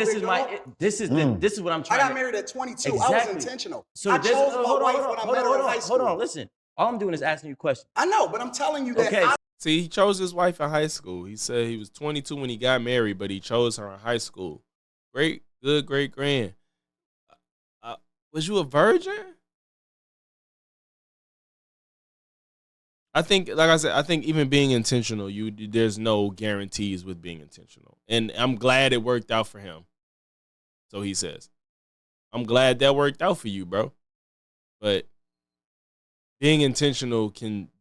Speaker 5: this is what I'm trying.
Speaker 1: I got married at 22.
Speaker 5: Exactly.
Speaker 1: I was intentional.
Speaker 5: So
Speaker 1: I chose my wife when I met her in high school.
Speaker 5: Hold on, listen. All I'm doing is asking you questions.
Speaker 1: I know, but I'm telling you that.
Speaker 5: Okay.
Speaker 2: See, he chose his wife in high school. He said he was 22 when he got married, but he chose her in high school. Great, good, great, grand. Was you a virgin? I think, like I said, I think even being intentional, there's no guarantees with being intentional. And I'm glad it worked out for him. So he says. I'm glad that worked out for you, bro. But being intentional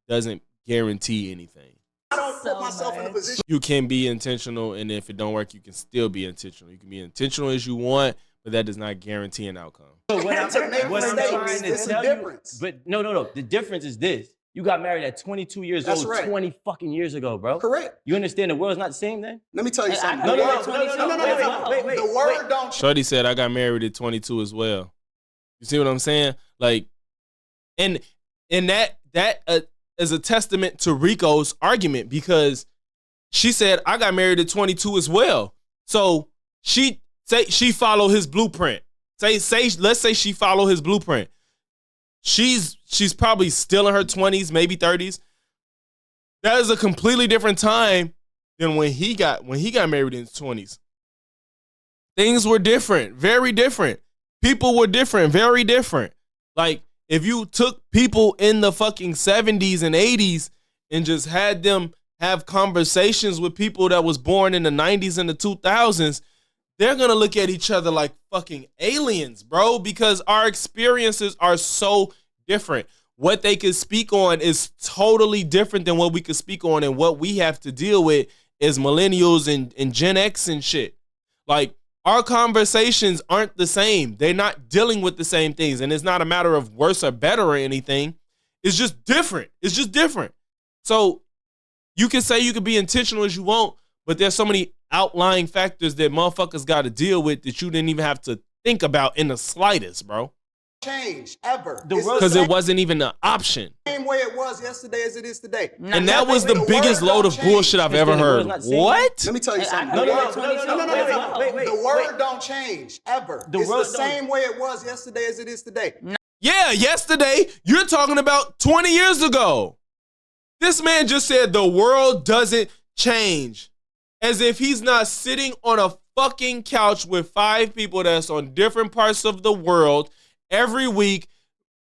Speaker 2: doesn't guarantee anything.
Speaker 1: I don't put myself in a position.
Speaker 2: You can be intentional, and if it don't work, you can still be intentional. You can be intentional as you want, but that does not guarantee an outcome.
Speaker 5: So what I'm trying to
Speaker 1: There's a difference.
Speaker 5: but no. The difference is this. You got married at 22 years
Speaker 1: That's
Speaker 5: old,
Speaker 1: right.
Speaker 5: 20 fucking years ago, bro.
Speaker 1: Correct.
Speaker 5: You understand the world's not the same then?
Speaker 1: Let me tell you something.
Speaker 5: No.
Speaker 1: Wait. The word don't change.
Speaker 2: Shorty said I got married at 22 as well. You see what I'm saying? Like, and that is a testament to Rico's argument because she said I got married at 22 as well. So she follow his blueprint. Let's say she follow his blueprint. She's probably still in her 20s, maybe 30s. That is a completely different time than when he got married in his 20s. Things were different, very different. People were different, very different. Like, if you took people in the fucking 70s and 80s and just had them have conversations with people that was born in the 90s and the 2000s, they're going to look at each other like fucking aliens, bro, because our experiences are so different. What they could speak on is totally different than what we could speak on, and what we have to deal with is millennials and Gen X and shit. Like, our conversations aren't the same. They're not dealing with the same things, and it's not a matter of worse or better or anything. It's just different. It's just different. So you can say you can be intentional as you want, but there's so many outlying factors that motherfuckers got to deal with that you didn't even have to think about in the slightest, bro.
Speaker 1: Change ever.
Speaker 2: Because it wasn't even an option.
Speaker 1: Same way it was yesterday as it is today.
Speaker 2: And that was the biggest load of bullshit I've ever heard. What?
Speaker 1: Let me tell you something.
Speaker 5: No.
Speaker 1: The word don't change ever. It's the same way it was yesterday as it is today.
Speaker 2: Yeah, yesterday. You're talking about 20 years ago. This man just said the world doesn't change. As if he's not sitting on a fucking couch with 5 people that's on different parts of the world every week,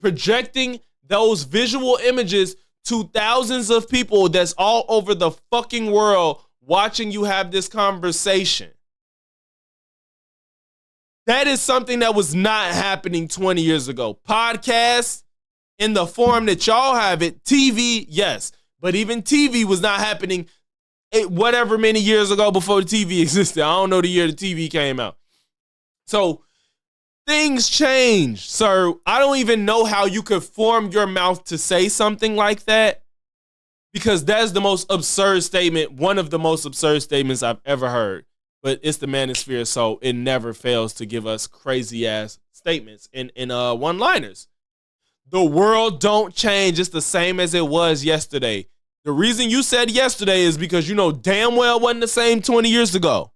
Speaker 2: projecting those visual images to thousands of people that's all over the fucking world watching you have this conversation. That is something that was not happening 20 years ago. Podcasts in the form that y'all have it, TV, yes. But even TV was not happening whatever many years ago before the TV existed. I don't know the year the TV came out. So things change, sir. I don't even know how you could form your mouth to say something like that, because that's the most absurd statement, one of the most absurd statements I've ever heard. But it's the manosphere, so it never fails to give us crazy-ass statements in one-liners. The world don't change. It's the same as it was yesterday. The reason you said yesterday is because you know damn well it wasn't the same 20 years ago.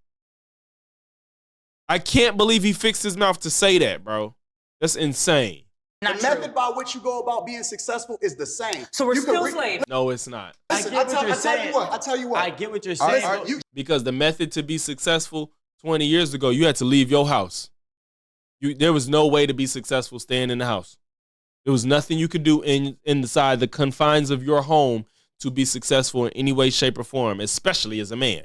Speaker 2: I can't believe he fixed his mouth to say that, bro. That's insane.
Speaker 1: The method by which you go about being successful is the same.
Speaker 4: So we're still slaves.
Speaker 2: No, it's not.
Speaker 1: I tell you what.
Speaker 5: I get what you're saying.
Speaker 2: Because the method to be successful 20 years ago, you had to leave your house. There was no way to be successful staying in the house. There was nothing you could do inside the confines of your home to be successful in any way, shape, or form, especially as a man.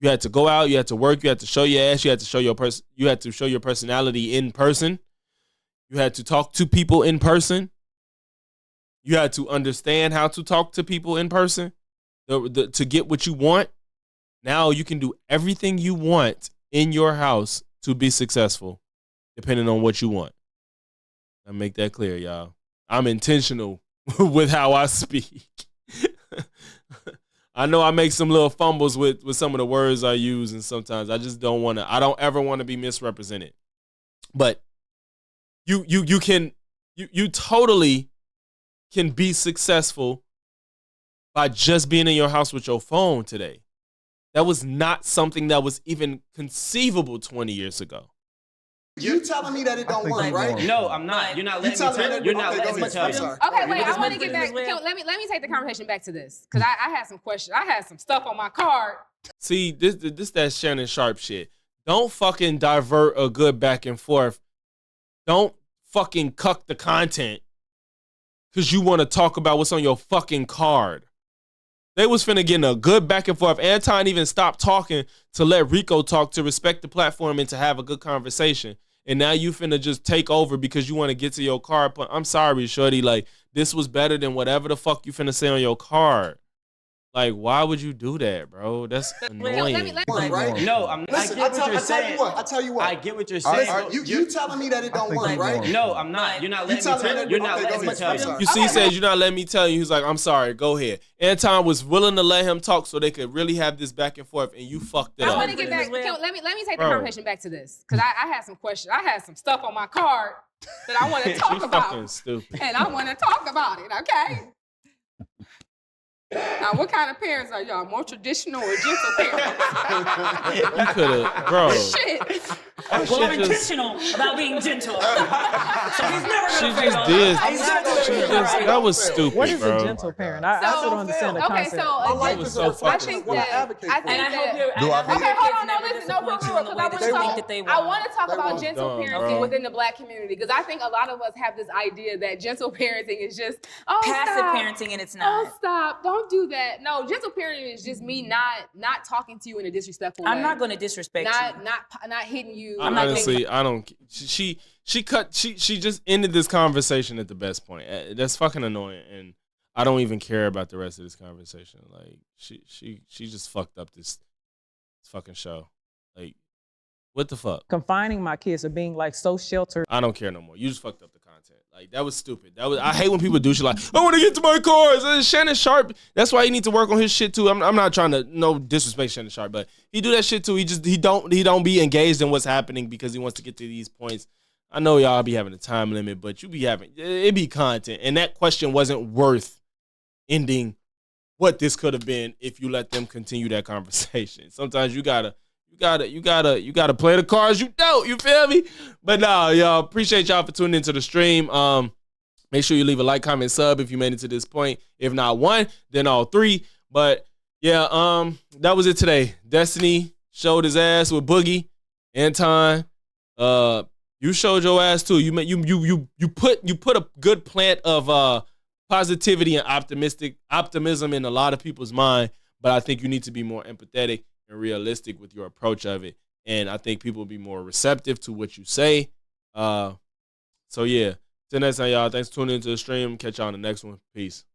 Speaker 2: You had to go out, you had to work, you had to show your ass, you had to show your personality in person. You had to talk to people in person. You had to understand how to talk to people in person to get what you want. Now you can do everything you want in your house to be successful, depending on what you want. I make that clear, y'all. I'm intentional with how I speak. I know I make some little fumbles with some of the words I use, and sometimes I just don't ever want to be misrepresented. But you totally can be successful by just being in your house with your phone today. That was not something that was even conceivable 20 years ago.
Speaker 1: You telling me that it don't work, right?
Speaker 5: No, I'm not. You're not letting me tell you. You're not letting me tell you.
Speaker 3: Okay, wait. I want to get back. Let me take the conversation back to this, because I had some questions. I had some stuff on my card.
Speaker 2: See, this that Shannon Sharp shit. Don't fucking divert a good back and forth. Don't fucking cuck the content because you want to talk about what's on your fucking card. They was finna get in a good back and forth. Anton even stopped talking to let Rico talk, to respect the platform and to have a good conversation. And now you finna just take over because you want to get to your card. I'm sorry, shorty. Like, this was better than whatever the fuck you finna say on your card. Like, why would you do that, bro? That's annoying.
Speaker 1: Right?
Speaker 5: No, I'm not.
Speaker 1: Listen, I tell you what.
Speaker 5: I get what you're saying.
Speaker 1: You telling me that it don't work, right?
Speaker 5: No, I'm not. You're not letting me tell you. You're not letting me tell you.
Speaker 2: You see, he says you're not letting me tell you. He's like, I'm sorry, go ahead. Anton was willing to let him talk so they could really have this back and forth, and you fucked it up.
Speaker 3: I want to get back. Let me take the conversation back to this because I had some questions. I had some stuff on my card that I want to talk about.
Speaker 2: Fucking stupid.
Speaker 3: And I want to talk about it. Okay. Now, what kind of parents are y'all? More traditional or gentle parents?
Speaker 2: You could have, bro.
Speaker 3: Shit.
Speaker 4: Well, I'm intentional about being gentle. So he's never
Speaker 2: She
Speaker 4: gonna
Speaker 2: just
Speaker 4: fail.
Speaker 2: did.
Speaker 4: Right.
Speaker 2: That was stupid,
Speaker 7: What is
Speaker 2: bro.
Speaker 7: a gentle parent? I still don't understand the concept.
Speaker 3: Okay, so
Speaker 2: life is so
Speaker 3: I think that okay, hold on, no, listen, no, real quick, I want to talk about gentle parenting within the Black community because I think a lot of us have this idea that gentle parenting is just
Speaker 4: passive parenting, and it's not.
Speaker 3: Oh, stop! Don't do that. No, gentle parenting is just me not talking to you in a disrespectful way.
Speaker 4: I'm not going to disrespect you.
Speaker 3: Not hitting you.
Speaker 2: Honestly, I don't. She just ended this conversation at the best point. That's fucking annoying, and I don't even care about the rest of this conversation. Like she just fucked up this fucking show. Like, what the fuck?
Speaker 7: Confining my kids or being like so sheltered.
Speaker 2: I don't care no more. You just fucked up the content. Like, that was stupid. I hate when people do shit like, I want to get to my cars. Shannon Sharp. That's why he needs to work on his shit too. I'm not trying to disrespect Shannon Sharp, but he do that shit too. He don't be engaged in what's happening because he wants to get to these points. I know y'all be having a time limit, but it be content. And that question wasn't worth ending what this could have been if you let them continue that conversation. Sometimes you gotta play the cards you don't. You feel me? But nah, y'all, appreciate y'all for tuning into the stream. Make sure you leave a like, comment, sub if you made it to this point. If not one, then all three. But yeah, that was it today. Destiny showed his ass with Boogie. Anton, you showed your ass too. You put a good plant of positivity and optimism in a lot of people's mind. But I think you need to be more empathetic and realistic with your approach of it. And I think people will be more receptive to what you say. So yeah. Till next time, y'all. Thanks for tuning into the stream. Catch y'all on the next one. Peace.